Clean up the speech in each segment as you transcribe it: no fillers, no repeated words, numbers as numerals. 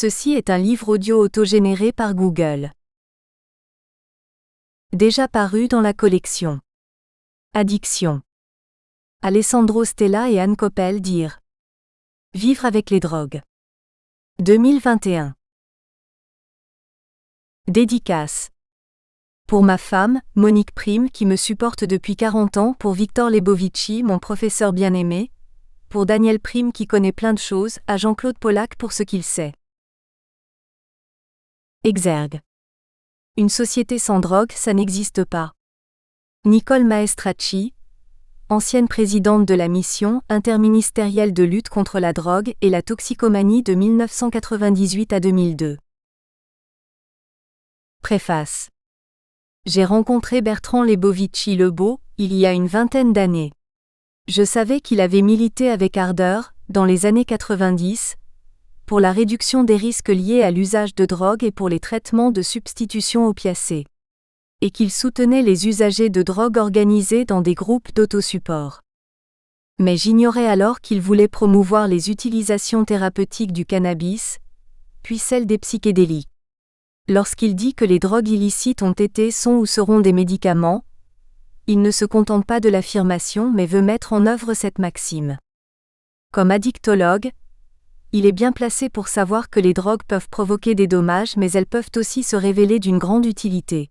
Ceci est un livre audio autogénéré par Google. Déjà paru dans la collection Addiction. Alessandro Stella et Anne Coppel dire Vivre avec les drogues. 2021. Dédicace. Pour ma femme, Monique Prime qui me supporte depuis 40 ans, pour Victor Lebovici, mon professeur bien-aimé, pour Daniel Prime qui connaît plein de choses, à Jean-Claude Pollack pour ce qu'il sait. Exergue. Une société sans drogue, ça n'existe pas. Nicole Maestracci, ancienne présidente de la mission interministérielle de lutte contre la drogue et la toxicomanie de 1998 à 2002. Préface. J'ai rencontré Bertrand Lebovici Lebeau, il y a une vingtaine d'années. Je savais qu'il avait milité avec ardeur, dans les années 90, pour la réduction des risques liés à l'usage de drogue et pour les traitements de substitution opiacés. Et qu'il soutenait les usagers de drogue organisés dans des groupes d'autosupport. Mais j'ignorais alors qu'il voulait promouvoir les utilisations thérapeutiques du cannabis, puis celles des psychédéliques. Lorsqu'il dit que les drogues illicites ont été, sont ou seront des médicaments, il ne se contente pas de l'affirmation mais veut mettre en œuvre cette maxime. Comme addictologue, il est bien placé pour savoir que les drogues peuvent provoquer des dommages mais elles peuvent aussi se révéler d'une grande utilité.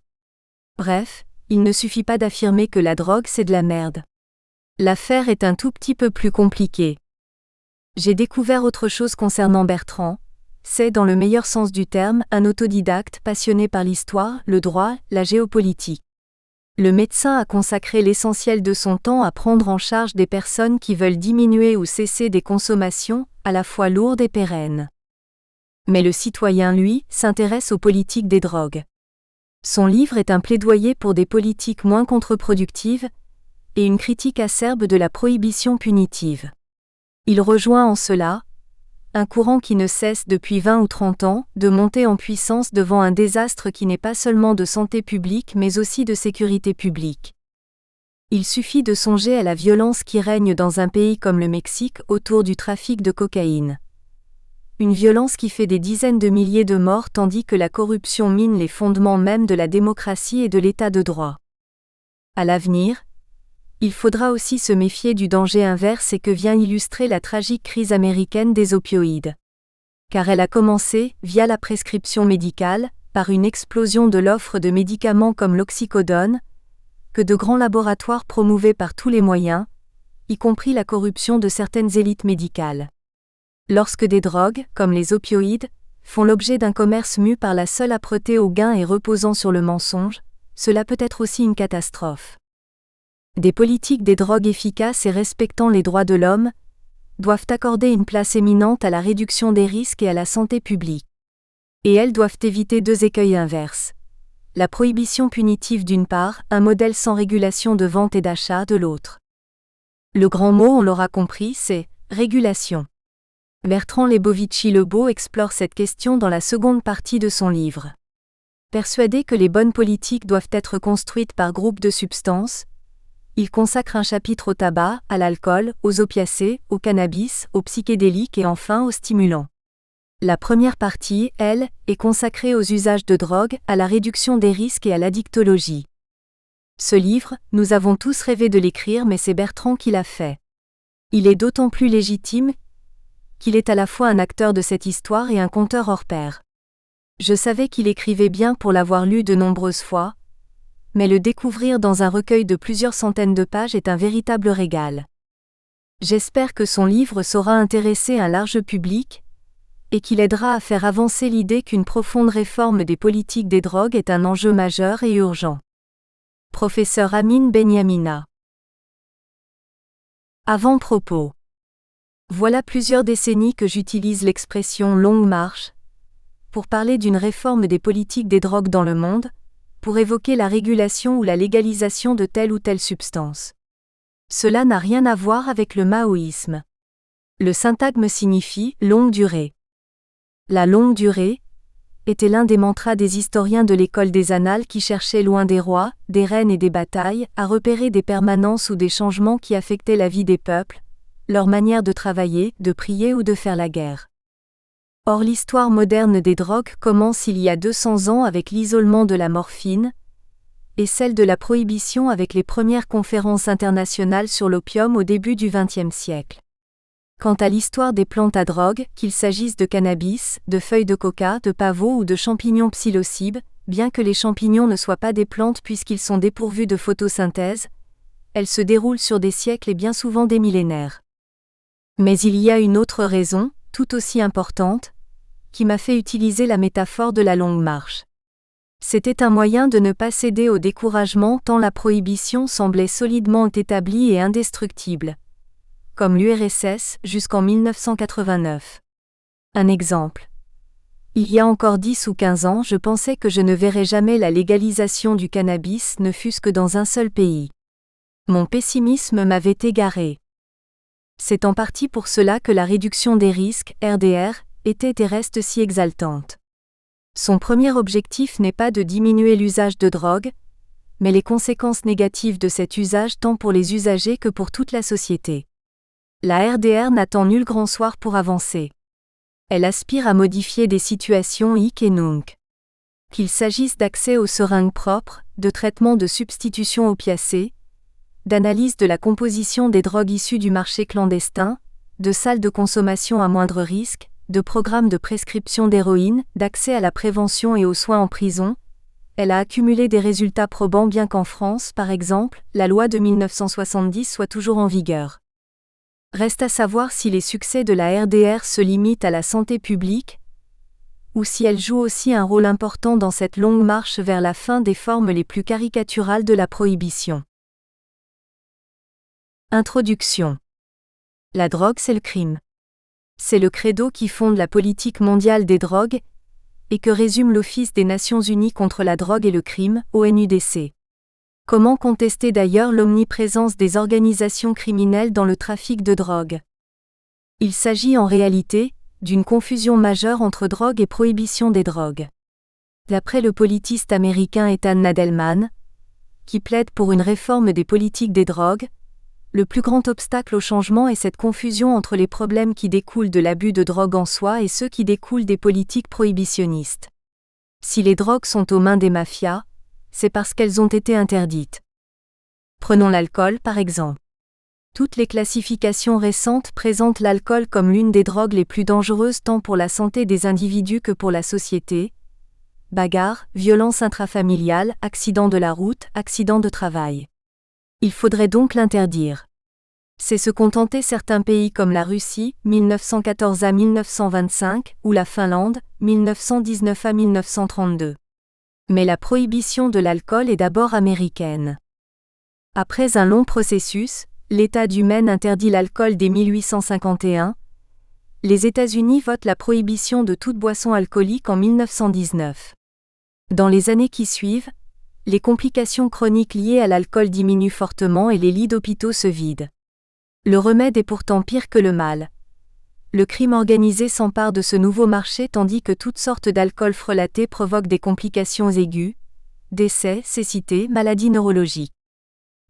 Bref, il ne suffit pas d'affirmer que la drogue c'est de la merde. L'affaire est un tout petit peu plus compliquée. J'ai découvert autre chose concernant Bertrand. C'est, dans le meilleur sens du terme, un autodidacte passionné par l'histoire, le droit, la géopolitique. Le médecin a consacré l'essentiel de son temps à prendre en charge des personnes qui veulent diminuer ou cesser des consommations, à la fois lourdes et pérennes. Mais le citoyen, lui, s'intéresse aux politiques des drogues. Son livre est un plaidoyer pour des politiques moins contre-productives, et une critique acerbe de la prohibition punitive. Il rejoint en cela un courant qui ne cesse depuis 20 ou 30 ans de monter en puissance devant un désastre qui n'est pas seulement de santé publique mais aussi de sécurité publique. Il suffit de songer à la violence qui règne dans un pays comme le Mexique autour du trafic de cocaïne. Une violence qui fait des dizaines de milliers de morts tandis que la corruption mine les fondements même de la démocratie et de l'état de droit. À l'avenir, il faudra aussi se méfier du danger inverse et que vient illustrer la tragique crise américaine des opioïdes. Car elle a commencé, via la prescription médicale, par une explosion de l'offre de médicaments comme l'oxycodone, que de grands laboratoires promouvaient par tous les moyens, y compris la corruption de certaines élites médicales. Lorsque des drogues, comme les opioïdes, font l'objet d'un commerce mu par la seule âpreté au gain et reposant sur le mensonge, cela peut être aussi une catastrophe. Des politiques des drogues efficaces et respectant les droits de l'homme doivent accorder une place éminente à la réduction des risques et à la santé publique. Et elles doivent éviter deux écueils inverses. La prohibition punitive d'une part, un modèle sans régulation de vente et d'achat de l'autre. Le grand mot, on l'aura compris, c'est régulation. Bertrand Lebovici Lebeau explore cette question dans la seconde partie de son livre. Persuadé que les bonnes politiques doivent être construites par groupes de substances, il consacre un chapitre au tabac, à l'alcool, aux opiacés, au cannabis, aux psychédéliques et enfin aux stimulants. La première partie, elle, est consacrée aux usages de drogue, à la réduction des risques et à l'addictologie. Ce livre, nous avons tous rêvé de l'écrire mais c'est Bertrand qui l'a fait. Il est d'autant plus légitime qu'il est à la fois un acteur de cette histoire et un conteur hors pair. Je savais qu'il écrivait bien pour l'avoir lu de nombreuses fois, mais le découvrir dans un recueil de plusieurs centaines de pages est un véritable régal. J'espère que son livre saura intéresser un large public, et qu'il aidera à faire avancer l'idée qu'une profonde réforme des politiques des drogues est un enjeu majeur et urgent. Professeur Amine Benyamina. Avant-propos. Voilà plusieurs décennies que j'utilise l'expression « longue marche » pour parler d'une réforme des politiques des drogues dans le monde, pour évoquer la régulation ou la légalisation de telle ou telle substance. Cela n'a rien à voir avec le maoïsme. Le syntagme signifie « longue durée ». La longue durée était l'un des mantras des historiens de l'école des annales qui cherchaient loin des rois, des reines et des batailles, à repérer des permanences ou des changements qui affectaient la vie des peuples, leur manière de travailler, de prier ou de faire la guerre. Or l'histoire moderne des drogues commence il y a 200 ans avec l'isolement de la morphine, et celle de la prohibition avec les premières conférences internationales sur l'opium au début du XXe siècle. Quant à l'histoire des plantes à drogue, qu'il s'agisse de cannabis, de feuilles de coca, de pavot ou de champignons psilocybes, bien que les champignons ne soient pas des plantes puisqu'ils sont dépourvus de photosynthèse, elle se déroule sur des siècles et bien souvent des millénaires. Mais il y a une autre raison, tout aussi importante, qui m'a fait utiliser la métaphore de la longue marche. C'était un moyen de ne pas céder au découragement tant la prohibition semblait solidement établie et indestructible, comme l'URSS jusqu'en 1989. Un exemple. Il y a encore 10 ou 15 ans, je pensais que je ne verrais jamais la légalisation du cannabis, ne fût-ce que dans un seul pays. Mon pessimisme m'avait égaré. C'est en partie pour cela que la réduction des risques, RDR, était et reste si exaltante. Son premier objectif n'est pas de diminuer l'usage de drogue, mais les conséquences négatives de cet usage tant pour les usagers que pour toute la société. La RDR n'attend nul grand soir pour avancer. Elle aspire à modifier des situations hic et nunc. Qu'il s'agisse d'accès aux seringues propres, de traitement de substitution opiacés, d'analyse de la composition des drogues issues du marché clandestin, de salles de consommation à moindre risque, de programmes de prescription d'héroïne, d'accès à la prévention et aux soins en prison, elle a accumulé des résultats probants bien qu'en France, par exemple, la loi de 1970 soit toujours en vigueur. Reste à savoir si les succès de la RDR se limitent à la santé publique, ou si elle joue aussi un rôle important dans cette longue marche vers la fin des formes les plus caricaturales de la prohibition. Introduction. La drogue, c'est le crime. C'est le credo qui fonde la politique mondiale des drogues et que résume l'Office des Nations Unies contre la drogue et le crime, ONUDC. Comment contester d'ailleurs l'omniprésence des organisations criminelles dans le trafic de drogue ? Il s'agit en réalité d'une confusion majeure entre drogue et prohibition des drogues. D'après le politiste américain Ethan Nadelman, qui plaide pour une réforme des politiques des drogues, le plus grand obstacle au changement est cette confusion entre les problèmes qui découlent de l'abus de drogue en soi et ceux qui découlent des politiques prohibitionnistes. Si les drogues sont aux mains des mafias, c'est parce qu'elles ont été interdites. Prenons l'alcool par exemple. Toutes les classifications récentes présentent l'alcool comme l'une des drogues les plus dangereuses tant pour la santé des individus que pour la société. Bagarres, violences intrafamiliales, accidents de la route, accidents de travail. Il faudrait donc l'interdire. C'est ce qu'ont tenté certains pays comme la Russie, 1914 à 1925, ou la Finlande, 1919 à 1932. Mais la prohibition de l'alcool est d'abord américaine. Après un long processus, l'État du Maine interdit l'alcool dès 1851. Les États-Unis votent la prohibition de toute boisson alcoolique en 1919. Dans les années qui suivent, les complications chroniques liées à l'alcool diminuent fortement et les lits d'hôpitaux se vident. Le remède est pourtant pire que le mal. Le crime organisé s'empare de ce nouveau marché tandis que toutes sortes d'alcools frelatés provoquent des complications aiguës, décès, cécité, maladies neurologiques.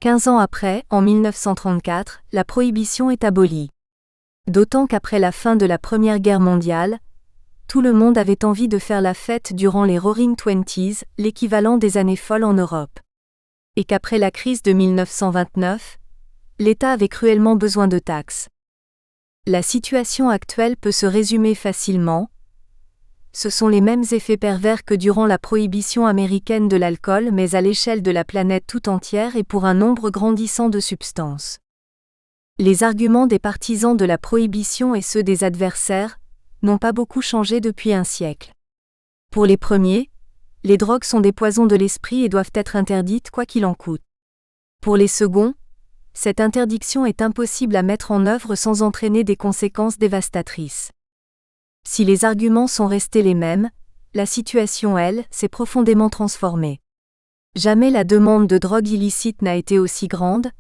15 ans après, en 1934, la prohibition est abolie. D'autant qu'après la fin de la Première Guerre mondiale, tout le monde avait envie de faire la fête durant les Roaring Twenties, l'équivalent des années folles en Europe. Et qu'après la crise de 1929, l'État avait cruellement besoin de taxes. La situation actuelle peut se résumer facilement. Ce sont les mêmes effets pervers que durant la prohibition américaine de l'alcool mais à l'échelle de la planète tout entière et pour un nombre grandissant de substances. Les arguments des partisans de la prohibition et ceux des adversaires n'ont pas beaucoup changé depuis un siècle. Pour les premiers, les drogues sont des poisons de l'esprit et doivent être interdites quoi qu'il en coûte. Pour les seconds, cette interdiction est impossible à mettre en œuvre sans entraîner des conséquences dévastatrices. Si les arguments sont restés les mêmes, la situation, elle, s'est profondément transformée. Jamais la demande de drogue illicite n'a été aussi grande,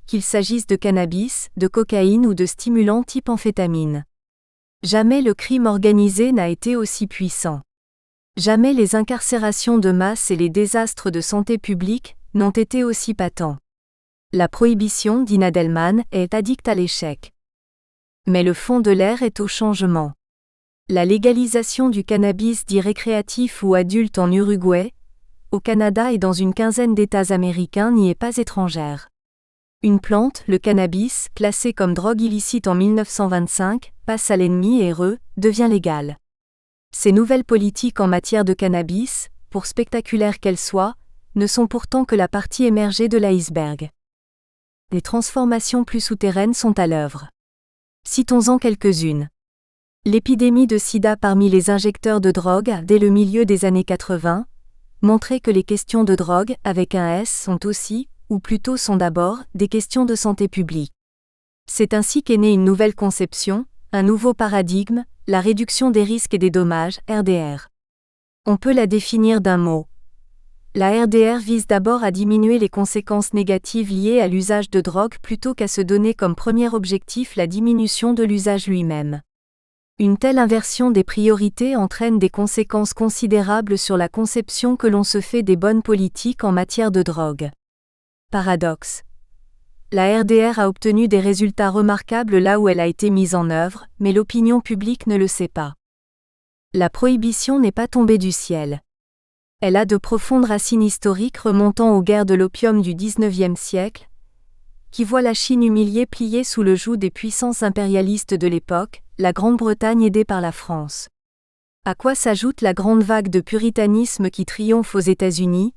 qu'il s'agisse de cannabis, de cocaïne ou de stimulants type amphétamine. Jamais le crime organisé n'a été aussi puissant. Jamais les incarcérations de masse et les désastres de santé publique n'ont été aussi patents. La prohibition, dit Nadelman, est addicte à l'échec. Mais le fond de l'air est au changement. La légalisation du cannabis dit récréatif ou adulte en Uruguay, au Canada et dans une quinzaine d'États américains n'y est pas étrangère. Une plante, le cannabis, classée comme drogue illicite en 1925, passe à l'ennemi et devient légale. Ces nouvelles politiques en matière de cannabis, pour spectaculaires qu'elles soient, ne sont pourtant que la partie émergée de l'iceberg. Des transformations plus souterraines sont à l'œuvre. Citons-en quelques-unes. L'épidémie de sida parmi les injecteurs de drogue dès le milieu des années 80 montrait que les questions de drogue avec un S sont aussi, ou plutôt sont d'abord, des questions de santé publique. C'est ainsi qu'est née une nouvelle conception, un nouveau paradigme, la réduction des risques et des dommages, RDR. On peut la définir d'un mot. La RDR vise d'abord à diminuer les conséquences négatives liées à l'usage de drogue plutôt qu'à se donner comme premier objectif la diminution de l'usage lui-même. Une telle inversion des priorités entraîne des conséquences considérables sur la conception que l'on se fait des bonnes politiques en matière de drogue. Paradoxe. La RDR a obtenu des résultats remarquables là où elle a été mise en œuvre, mais l'opinion publique ne le sait pas. La prohibition n'est pas tombée du ciel. Elle a de profondes racines historiques remontant aux guerres de l'opium du XIXe siècle, qui voient la Chine humiliée pliée sous le joug des puissances impérialistes de l'époque, la Grande-Bretagne aidée par la France. À quoi s'ajoute la grande vague de puritanisme qui triomphe aux États-Unis,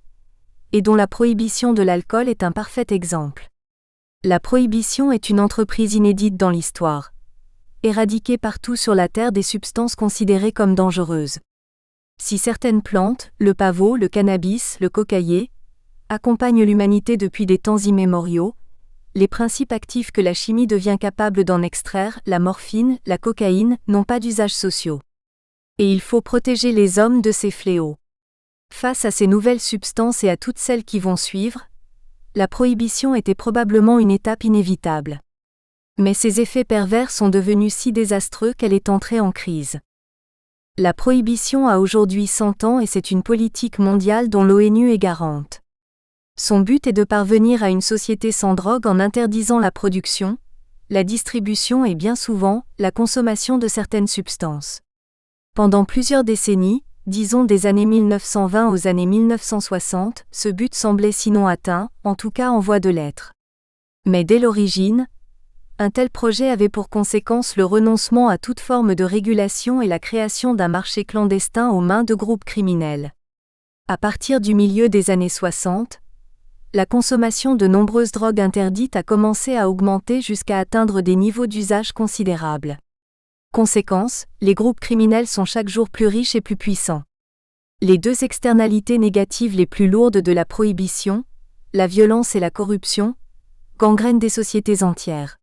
et dont la prohibition de l'alcool est un parfait exemple. La prohibition est une entreprise inédite dans l'histoire. Éradiquer partout sur la Terre des substances considérées comme dangereuses. Si certaines plantes, le pavot, le cannabis, le cocaïer, accompagnent l'humanité depuis des temps immémoriaux, les principes actifs que la chimie devient capable d'en extraire, la morphine, la cocaïne, n'ont pas d'usages sociaux. Et il faut protéger les hommes de ces fléaux. Face à ces nouvelles substances et à toutes celles qui vont suivre, la prohibition était probablement une étape inévitable. Mais ses effets pervers sont devenus si désastreux qu'elle est entrée en crise. La prohibition a aujourd'hui 100 ans et c'est une politique mondiale dont l'ONU est garante. Son but est de parvenir à une société sans drogue en interdisant la production, la distribution et bien souvent, la consommation de certaines substances. Pendant plusieurs décennies, disons des années 1920 aux années 1960, ce but semblait sinon atteint, en tout cas en voie de l'être. Mais dès l'origine, un tel projet avait pour conséquence le renoncement à toute forme de régulation et la création d'un marché clandestin aux mains de groupes criminels. À partir du milieu des années 60, la consommation de nombreuses drogues interdites a commencé à augmenter jusqu'à atteindre des niveaux d'usage considérables. Conséquence, les groupes criminels sont chaque jour plus riches et plus puissants. Les deux externalités négatives les plus lourdes de la prohibition, la violence et la corruption, gangrènent des sociétés entières.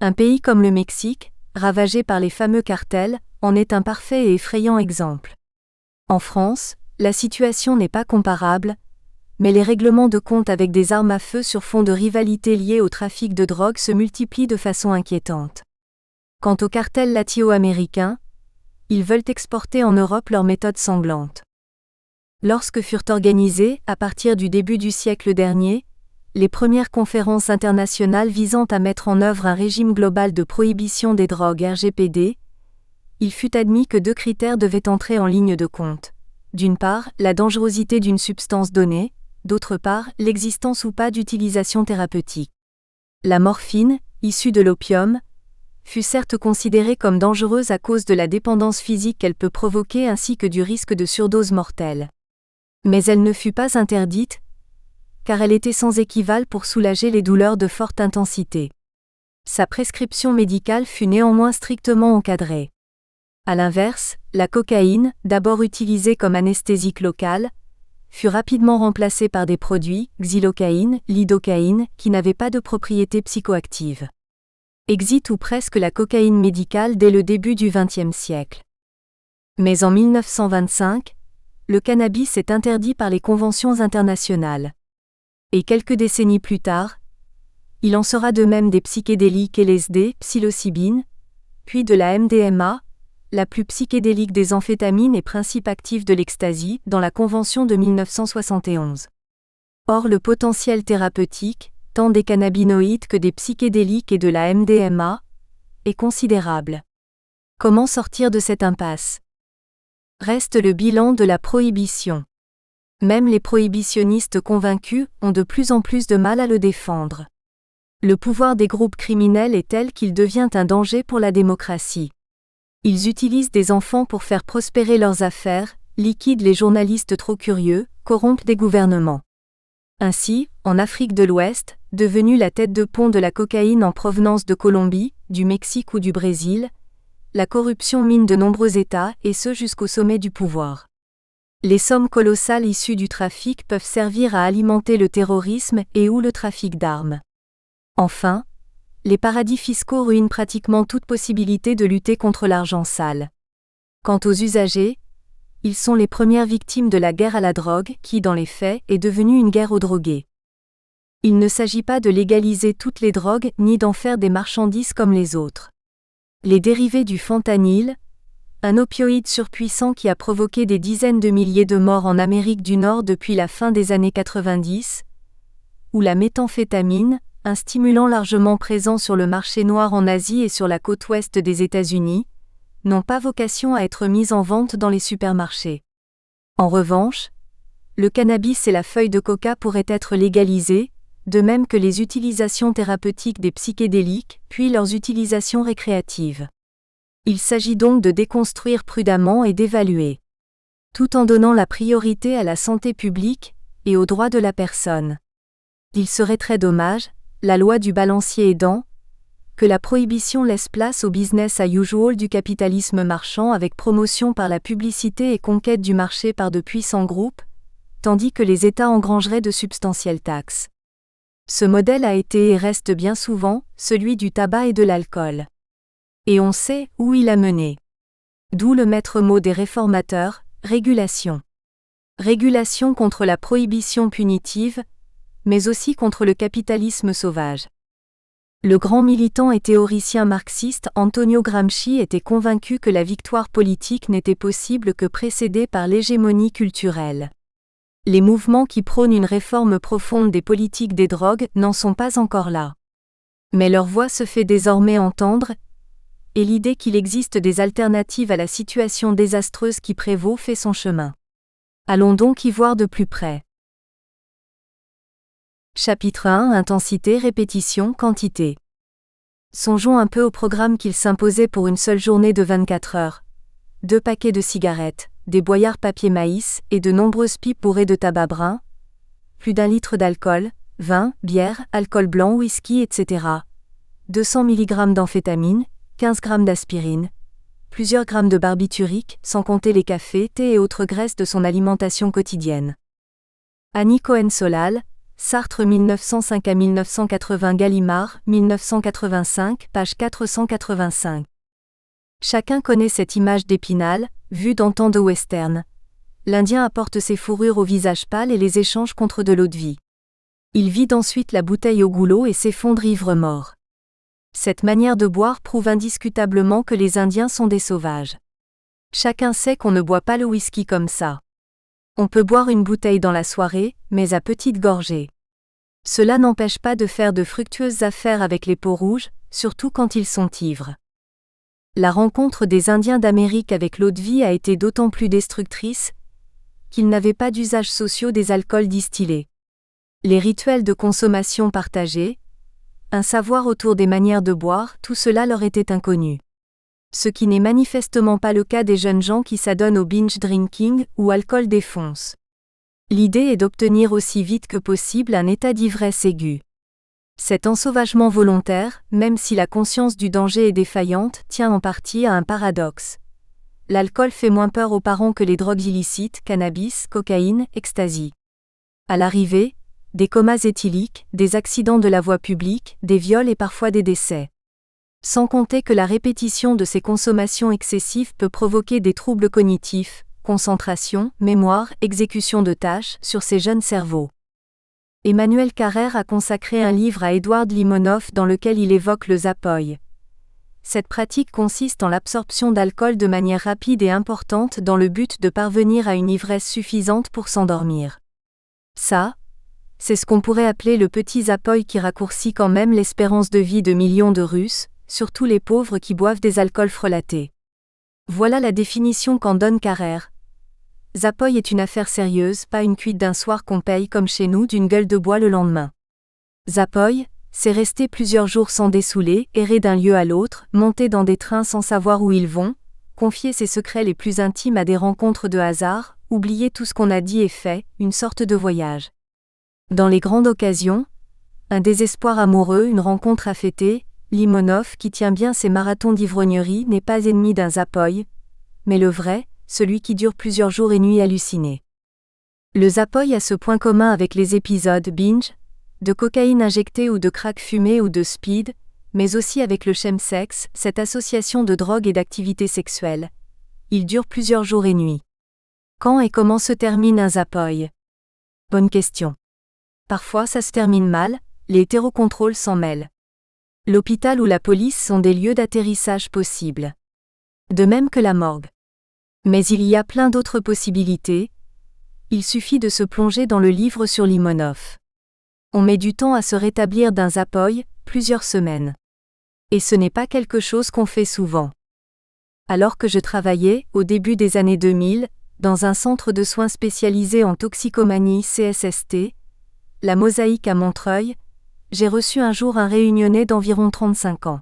Un pays comme le Mexique, ravagé par les fameux cartels, en est un parfait et effrayant exemple. En France, la situation n'est pas comparable, mais les règlements de compte avec des armes à feu sur fond de rivalité liées au trafic de drogue se multiplient de façon inquiétante. Quant aux cartels latino-américains, ils veulent exporter en Europe leurs méthodes sanglantes. Lorsque furent organisées, à partir du début du siècle dernier, les premières conférences internationales visant à mettre en œuvre un régime global de prohibition des drogues RGPD, il fut admis que deux critères devaient entrer en ligne de compte. D'une part, la dangerosité d'une substance donnée, d'autre part, l'existence ou pas d'utilisation thérapeutique. La morphine, issue de l'opium, fut certes considérée comme dangereuse à cause de la dépendance physique qu'elle peut provoquer ainsi que du risque de surdose mortelle. Mais elle ne fut pas interdite, car elle était sans équivalent pour soulager les douleurs de forte intensité. Sa prescription médicale fut néanmoins strictement encadrée. À l'inverse, la cocaïne, d'abord utilisée comme anesthésique locale, fut rapidement remplacée par des produits, xylocaïne, lidocaïne, qui n'avaient pas de propriétés psychoactives. Exit ou presque la cocaïne médicale dès le début du XXe siècle. Mais en 1925, le cannabis est interdit par les conventions internationales. Et quelques décennies plus tard, il en sera de même des psychédéliques LSD, psilocybine, puis de la MDMA, la plus psychédélique des amphétamines et principe actif de l'ecstasy, dans la Convention de 1971. Or le potentiel thérapeutique, tant des cannabinoïdes que des psychédéliques et de la MDMA, est considérable. Comment sortir de cette impasse? Reste le bilan de la prohibition. Même les prohibitionnistes convaincus ont de plus en plus de mal à le défendre. Le pouvoir des groupes criminels est tel qu'il devient un danger pour la démocratie. Ils utilisent des enfants pour faire prospérer leurs affaires, liquident les journalistes trop curieux, corrompent des gouvernements. Ainsi, en Afrique de l'Ouest, devenue la tête de pont de la cocaïne en provenance de Colombie, du Mexique ou du Brésil, la corruption mine de nombreux États et ce jusqu'au sommet du pouvoir. Les sommes colossales issues du trafic peuvent servir à alimenter le terrorisme et ou le trafic d'armes. Enfin, les paradis fiscaux ruinent pratiquement toute possibilité de lutter contre l'argent sale. Quant aux usagers, ils sont les premières victimes de la guerre à la drogue qui, dans les faits, est devenue une guerre aux drogués. Il ne s'agit pas de légaliser toutes les drogues ni d'en faire des marchandises comme les autres. Les dérivés du fentanyl, un opioïde surpuissant qui a provoqué des dizaines de milliers de morts en Amérique du Nord depuis la fin des années 90, ou la méthamphétamine, un stimulant largement présent sur le marché noir en Asie et sur la côte ouest des États-Unis, n'ont pas vocation à être mis en vente dans les supermarchés. En revanche, le cannabis et la feuille de coca pourraient être légalisés, de même que les utilisations thérapeutiques des psychédéliques, puis leurs utilisations récréatives. Il s'agit donc de déconstruire prudemment et d'évaluer, tout en donnant la priorité à la santé publique et aux droits de la personne. Il serait très dommage, la loi du balancier aidant, que la prohibition laisse place au business as usual du capitalisme marchand avec promotion par la publicité et conquête du marché par de puissants groupes, tandis que les États engrangeraient de substantielles taxes. Ce modèle a été et reste bien souvent celui du tabac et de l'alcool. Et on sait où il a mené. D'où le maître mot des réformateurs, régulation. Régulation contre la prohibition punitive, mais aussi contre le capitalisme sauvage. Le grand militant et théoricien marxiste Antonio Gramsci était convaincu que la victoire politique n'était possible que précédée par l'hégémonie culturelle. Les mouvements qui prônent une réforme profonde des politiques des drogues n'en sont pas encore là. Mais leur voix se fait désormais entendre, et l'idée qu'il existe des alternatives à la situation désastreuse qui prévaut fait son chemin. Allons donc y voir de plus près. Chapitre 1 Intensité, répétition, quantité. Songeons un peu au programme qu'il s'imposait pour une seule journée de 24 heures. 2 paquets de cigarettes, des boyards papier maïs et de nombreuses pipes bourrées de tabac brun, plus d'1 litre d'alcool, vin, bière, alcool blanc, whisky, etc. 200 mg d'amphétamine, 15 g d'aspirine, plusieurs grammes de barbiturique, sans compter les cafés, thés et autres graisses de son alimentation quotidienne. Annie Cohen-Solal, Sartre 1905 à 1980 Gallimard, 1985, page 485. Chacun connaît cette image d'Épinal, vue dans tant de westerns. L'Indien apporte ses fourrures au visage pâle et les échange contre de l'eau-de-vie. Il vide ensuite la bouteille au goulot et s'effondre ivre-mort. Cette manière de boire prouve indiscutablement que les Indiens sont des sauvages. Chacun sait qu'on ne boit pas le whisky comme ça. On peut boire une bouteille dans la soirée, mais à petites gorgées. Cela n'empêche pas de faire de fructueuses affaires avec les peaux-rouges, surtout quand ils sont ivres. La rencontre des Indiens d'Amérique avec l'eau-de-vie a été d'autant plus destructrice qu'ils n'avaient pas d'usages sociaux des alcools distillés. Les rituels de consommation partagés, un savoir autour des manières de boire, tout cela leur était inconnu. Ce qui n'est manifestement pas le cas des jeunes gens qui s'adonnent au binge drinking ou alcool défonce. L'idée est d'obtenir aussi vite que possible un état d'ivresse aiguë. Cet ensauvagement volontaire, même si la conscience du danger est défaillante, tient en partie à un paradoxe. L'alcool fait moins peur aux parents que les drogues illicites, cannabis, cocaïne, ecstasy. À l'arrivée, des comas éthyliques, des accidents de la voie publique, des viols et parfois des décès. Sans compter que la répétition de ces consommations excessives peut provoquer des troubles cognitifs, concentration, mémoire, exécution de tâches, sur ces jeunes cerveaux. Emmanuel Carrère a consacré un livre à Édouard Limonov dans lequel il évoque le zapoy. Cette pratique consiste en l'absorption d'alcool de manière rapide et importante dans le but de parvenir à une ivresse suffisante pour s'endormir. Ça, c'est ce qu'on pourrait appeler le petit zapoy qui raccourcit quand même l'espérance de vie de millions de Russes, surtout les pauvres qui boivent des alcools frelatés. Voilà la définition qu'en donne Carrère. Zapoy est une affaire sérieuse, pas une cuite d'un soir qu'on paye comme chez nous d'une gueule de bois le lendemain. Zapoy, c'est rester plusieurs jours sans dessouler, errer d'un lieu à l'autre, monter dans des trains sans savoir où ils vont, confier ses secrets les plus intimes à des rencontres de hasard, oublier tout ce qu'on a dit et fait, une sorte de voyage. Dans les grandes occasions, un désespoir amoureux, une rencontre à fêter, Limonov qui tient bien ses marathons d'ivrognerie n'est pas ennemi d'un Zapoy, mais le vrai, celui qui dure plusieurs jours et nuits hallucinés. Le Zapoy a ce point commun avec les épisodes binge, de cocaïne injectée ou de crack fumé ou de speed, mais aussi avec le chemsex, cette association de drogue et d'activité sexuelle. Il dure plusieurs jours et nuits. Quand et comment se termine un Zapoy? Bonne question. Parfois ça se termine mal, les hétérocontrôles s'en mêlent. L'hôpital ou la police sont des lieux d'atterrissage possibles. De même que la morgue. Mais il y a plein d'autres possibilités. Il suffit de se plonger dans le livre sur Limonov. On met du temps à se rétablir d'un Zapoy, plusieurs semaines. Et ce n'est pas quelque chose qu'on fait souvent. Alors que je travaillais, au début des années 2000, dans un centre de soins spécialisé en toxicomanie CSST, la Mosaïque à Montreuil, j'ai reçu un jour un réunionnais d'environ 35 ans.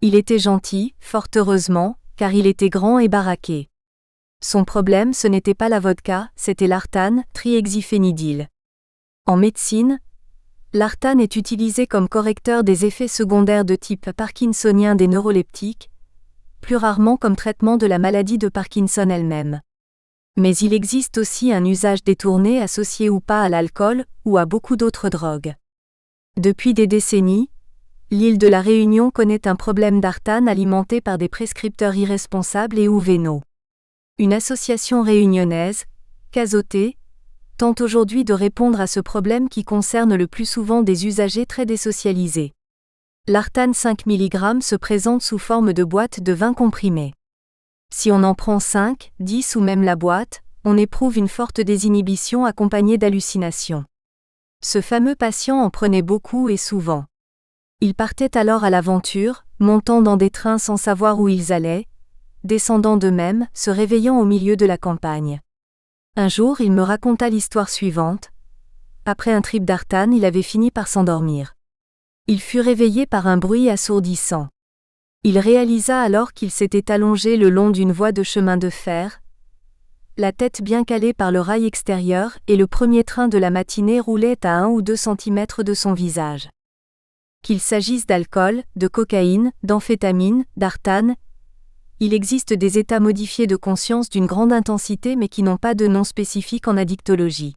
Il était gentil, fort heureusement, car il était grand et baraqué. Son problème ce n'était pas la vodka, c'était l'artane, trihexyphénidyl. En médecine, l'artane est utilisé comme correcteur des effets secondaires de type parkinsonien des neuroleptiques, plus rarement comme traitement de la maladie de Parkinson elle-même. Mais il existe aussi un usage détourné associé ou pas à l'alcool ou à beaucoup d'autres drogues. Depuis des décennies, l'île de la Réunion connaît un problème d'artane alimenté par des prescripteurs irresponsables et ou vénaux. Une association réunionnaise, Casoté, tente aujourd'hui de répondre à ce problème qui concerne le plus souvent des usagers très désocialisés. L'artane 5 mg se présente sous forme de boîte de 20 comprimés. Si on en prend 5, 10 ou même la boîte, on éprouve une forte désinhibition accompagnée d'hallucinations. Ce fameux patient en prenait beaucoup et souvent. Il partait alors à l'aventure, montant dans des trains sans savoir où ils allaient, descendant d'eux-mêmes, se réveillant au milieu de la campagne. Un jour, il me raconta l'histoire suivante. Après un trip d'artane, il avait fini par s'endormir. Il fut réveillé par un bruit assourdissant. Il réalisa alors qu'il s'était allongé le long d'une voie de chemin de fer, la tête bien calée par le rail extérieur, et le premier train de la matinée roulait à 1 ou 2 centimètres de son visage. Qu'il s'agisse d'alcool, de cocaïne, d'amphétamine, d'artane, il existe des états modifiés de conscience d'une grande intensité mais qui n'ont pas de nom spécifique en addictologie.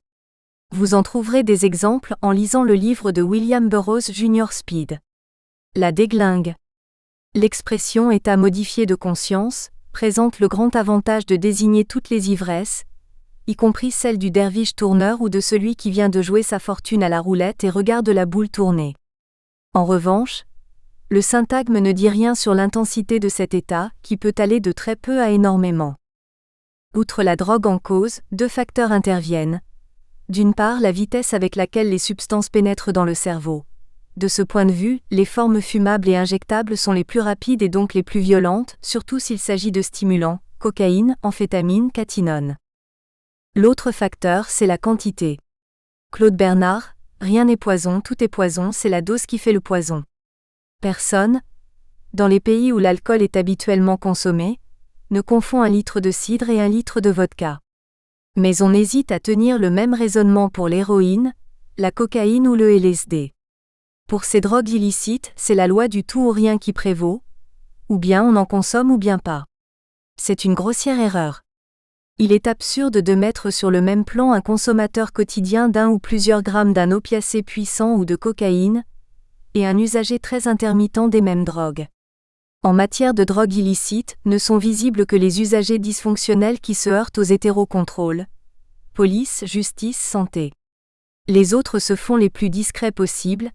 Vous en trouverez des exemples en lisant le livre de William Burroughs Jr. Speed. La déglingue. L'expression état modifié de conscience présente le grand avantage de désigner toutes les ivresses, y compris celle du derviche tourneur ou de celui qui vient de jouer sa fortune à la roulette et regarde la boule tourner. En revanche, le syntagme ne dit rien sur l'intensité de cet état, qui peut aller de très peu à énormément. Outre la drogue en cause, 2 facteurs interviennent. D'une part, la vitesse avec laquelle les substances pénètrent dans le cerveau. De ce point de vue, les formes fumables et injectables sont les plus rapides et donc les plus violentes, surtout s'il s'agit de stimulants, cocaïne, amphétamine, catinone. L'autre facteur, c'est la quantité. Claude Bernard, rien n'est poison, tout est poison, c'est la dose qui fait le poison. Personne, dans les pays où l'alcool est habituellement consommé, ne confond 1 litre de cidre et 1 litre de vodka. Mais on hésite à tenir le même raisonnement pour l'héroïne, la cocaïne ou le LSD. Pour ces drogues illicites, c'est la loi du tout ou rien qui prévaut, ou bien on en consomme ou bien pas. C'est une grossière erreur. Il est absurde de mettre sur le même plan un consommateur quotidien d'1 ou plusieurs grammes d'un opiacé puissant ou de cocaïne, et un usager très intermittent des mêmes drogues. En matière de drogue illicite, ne sont visibles que les usagers dysfonctionnels qui se heurtent aux hétérocontrôles. Police, justice, santé. Les autres se font les plus discrets possibles.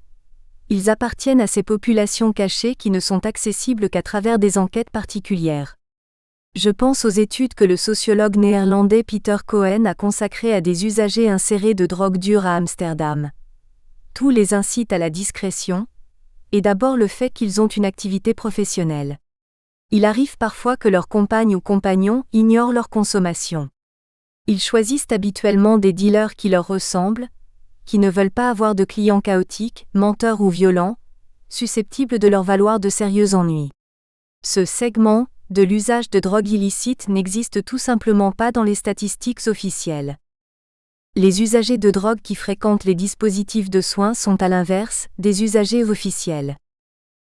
Ils appartiennent à ces populations cachées qui ne sont accessibles qu'à travers des enquêtes particulières. Je pense aux études que le sociologue néerlandais Peter Cohen a consacrées à des usagers insérés de drogue dure à Amsterdam. Tout les incite à la discrétion, et d'abord le fait qu'ils ont une activité professionnelle. Il arrive parfois que leur compagne ou compagnon ignore leur consommation. Ils choisissent habituellement des dealers qui leur ressemblent, qui ne veulent pas avoir de clients chaotiques, menteurs ou violents, susceptibles de leur valoir de sérieux ennuis. Ce segment de l'usage de drogue illicite n'existe tout simplement pas dans les statistiques officielles. Les usagers de drogue qui fréquentent les dispositifs de soins sont à l'inverse des usagers officiels.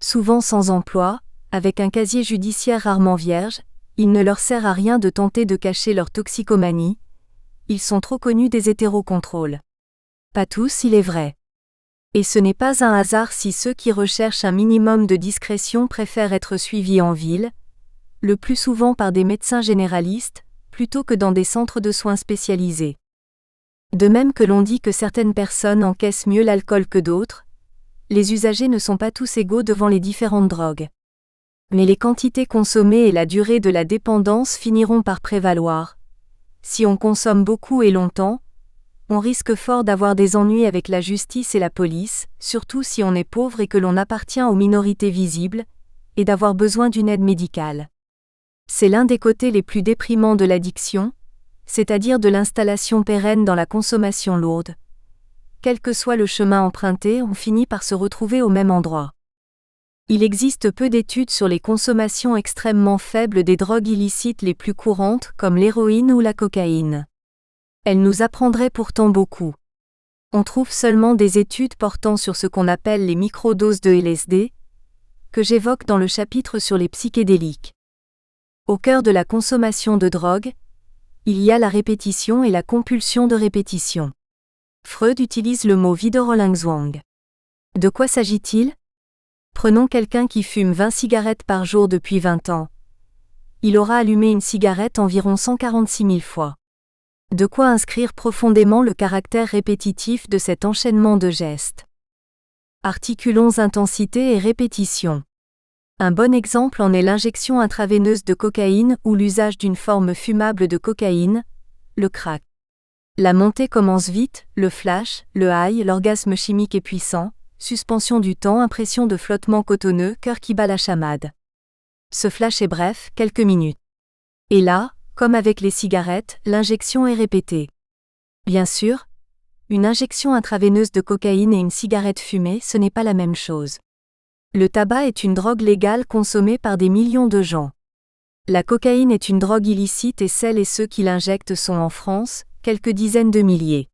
Souvent sans emploi, avec un casier judiciaire rarement vierge, il ne leur sert à rien de tenter de cacher leur toxicomanie. Ils sont trop connus des hétérocontrôles. Pas tous, il est vrai. Et ce n'est pas un hasard si ceux qui recherchent un minimum de discrétion préfèrent être suivis en ville, le plus souvent par des médecins généralistes, plutôt que dans des centres de soins spécialisés. De même que l'on dit que certaines personnes encaissent mieux l'alcool que d'autres, les usagers ne sont pas tous égaux devant les différentes drogues. Mais les quantités consommées et la durée de la dépendance finiront par prévaloir. Si on consomme beaucoup et longtemps, on risque fort d'avoir des ennuis avec la justice et la police, surtout si on est pauvre et que l'on appartient aux minorités visibles, et d'avoir besoin d'une aide médicale. C'est l'un des côtés les plus déprimants de l'addiction, c'est-à-dire de l'installation pérenne dans la consommation lourde. Quel que soit le chemin emprunté, on finit par se retrouver au même endroit. Il existe peu d'études sur les consommations extrêmement faibles des drogues illicites les plus courantes comme l'héroïne ou la cocaïne. Elles nous apprendraient pourtant beaucoup. On trouve seulement des études portant sur ce qu'on appelle les microdoses de LSD, que j'évoque dans le chapitre sur les psychédéliques. Au cœur de la consommation de drogue, il y a la répétition et la compulsion de répétition. Freud utilise le mot Wiederholungszwang. De quoi s'agit-il ? Prenons quelqu'un qui fume 20 cigarettes par jour depuis 20 ans. Il aura allumé une cigarette environ 146 000 fois. De quoi inscrire profondément le caractère répétitif de cet enchaînement de gestes. Articulons intensité et répétition. Un bon exemple en est l'injection intraveineuse de cocaïne ou l'usage d'une forme fumable de cocaïne, le crack. La montée commence vite, le flash, le high, l'orgasme chimique est puissant, suspension du temps, impression de flottement cotonneux, cœur qui bat la chamade. Ce flash est bref, quelques minutes. Et là, comme avec les cigarettes, l'injection est répétée. Bien sûr, une injection intraveineuse de cocaïne et une cigarette fumée, ce n'est pas la même chose. Le tabac est une drogue légale consommée par des millions de gens. La cocaïne est une drogue illicite et celles et ceux qui l'injectent sont en France, quelques dizaines de milliers.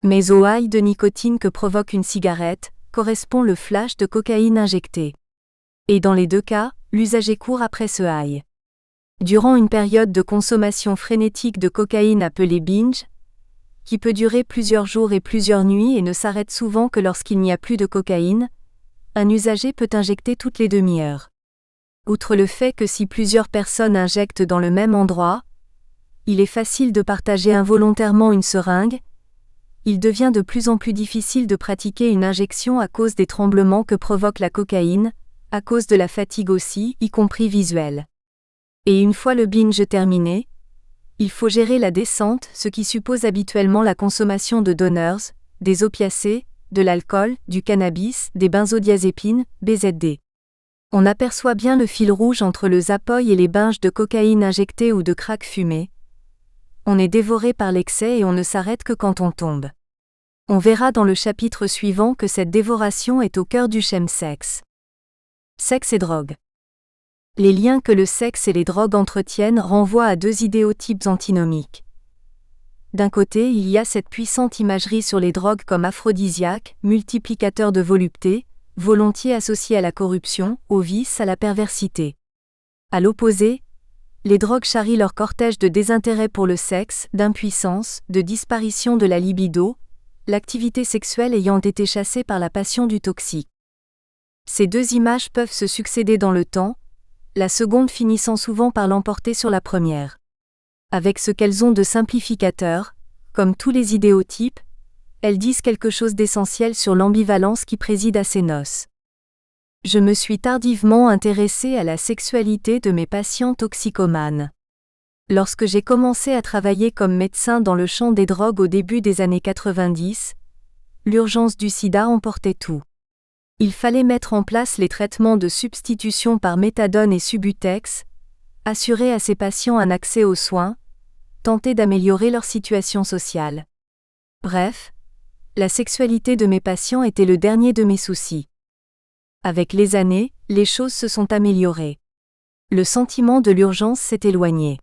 Mais au high de nicotine que provoque une cigarette, correspond le flash de cocaïne injectée. Et dans les deux cas, l'usager court après ce high. Durant une période de consommation frénétique de cocaïne appelée binge, qui peut durer plusieurs jours et plusieurs nuits et ne s'arrête souvent que lorsqu'il n'y a plus de cocaïne, un usager peut injecter toutes les demi-heures. Outre le fait que si plusieurs personnes injectent dans le même endroit, il est facile de partager involontairement une seringue, il devient de plus en plus difficile de pratiquer une injection à cause des tremblements que provoque la cocaïne, à cause de la fatigue aussi, y compris visuelle. Et une fois le binge terminé, il faut gérer la descente, ce qui suppose habituellement la consommation de donners, des opiacés, de l'alcool, du cannabis, des benzodiazépines, BZD. On aperçoit bien le fil rouge entre le zapoy et les binges de cocaïne injectée ou de crack fumé. On est dévoré par l'excès et on ne s'arrête que quand on tombe. On verra dans le chapitre suivant que cette dévoration est au cœur du chemsex. Sexe et drogue. Les liens que le sexe et les drogues entretiennent renvoient à deux idéotypes antinomiques. D'un côté, il y a cette puissante imagerie sur les drogues comme aphrodisiaques, multiplicateurs de volupté, volontiers associés à la corruption, au vice, à la perversité. À l'opposé, les drogues charrient leur cortège de désintérêt pour le sexe, d'impuissance, de disparition de la libido, l'activité sexuelle ayant été chassée par la passion du toxique. Ces deux images peuvent se succéder dans le temps, la seconde finissant souvent par l'emporter sur la première. Avec ce qu'elles ont de simplificateur, comme tous les idéotypes, elles disent quelque chose d'essentiel sur l'ambivalence qui préside à ces noces. Je me suis tardivement intéressée à la sexualité de mes patients toxicomanes. Lorsque j'ai commencé à travailler comme médecin dans le champ des drogues au début des années 90, l'urgence du sida emportait tout. Il fallait mettre en place les traitements de substitution par méthadone et Subutex, assurer à ces patients un accès aux soins, tenter d'améliorer leur situation sociale. Bref, la sexualité de mes patients était le dernier de mes soucis. Avec les années, les choses se sont améliorées. Le sentiment de l'urgence s'est éloigné.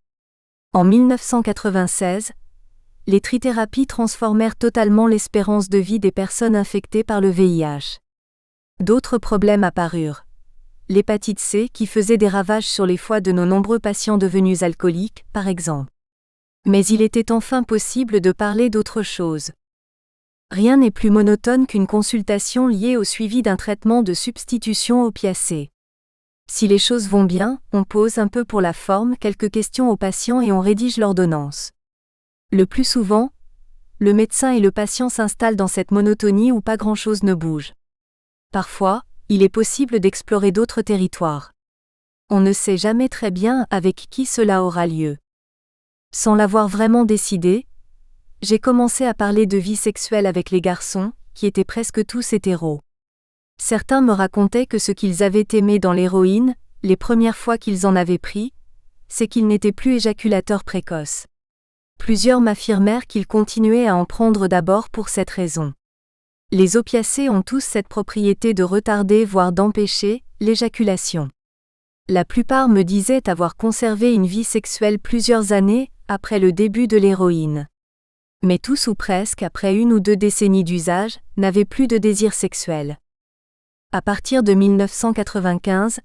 En 1996, les trithérapies transformèrent totalement l'espérance de vie des personnes infectées par le VIH. D'autres problèmes apparurent. L'hépatite C qui faisait des ravages sur les foies de nos nombreux patients devenus alcooliques, par exemple. Mais il était enfin possible de parler d'autre chose. Rien n'est plus monotone qu'une consultation liée au suivi d'un traitement de substitution opiacé. Si les choses vont bien, on pose un peu pour la forme quelques questions aux patients et on rédige l'ordonnance. Le plus souvent, le médecin et le patient s'installent dans cette monotonie où pas grand-chose ne bouge. Parfois, il est possible d'explorer d'autres territoires. On ne sait jamais très bien avec qui cela aura lieu. Sans l'avoir vraiment décidé, j'ai commencé à parler de vie sexuelle avec les garçons, qui étaient presque tous hétéros. Certains me racontaient que ce qu'ils avaient aimé dans l'héroïne, les premières fois qu'ils en avaient pris, c'est qu'ils n'étaient plus éjaculateurs précoces. Plusieurs m'affirmèrent qu'ils continuaient à en prendre d'abord pour cette raison. Les opiacés ont tous cette propriété de retarder voire d'empêcher l'éjaculation. La plupart me disaient avoir conservé une vie sexuelle plusieurs années après le début de l'héroïne. Mais tous ou presque après 1 ou 2 décennies d'usage, n'avaient plus de désir sexuel. À partir de 1995,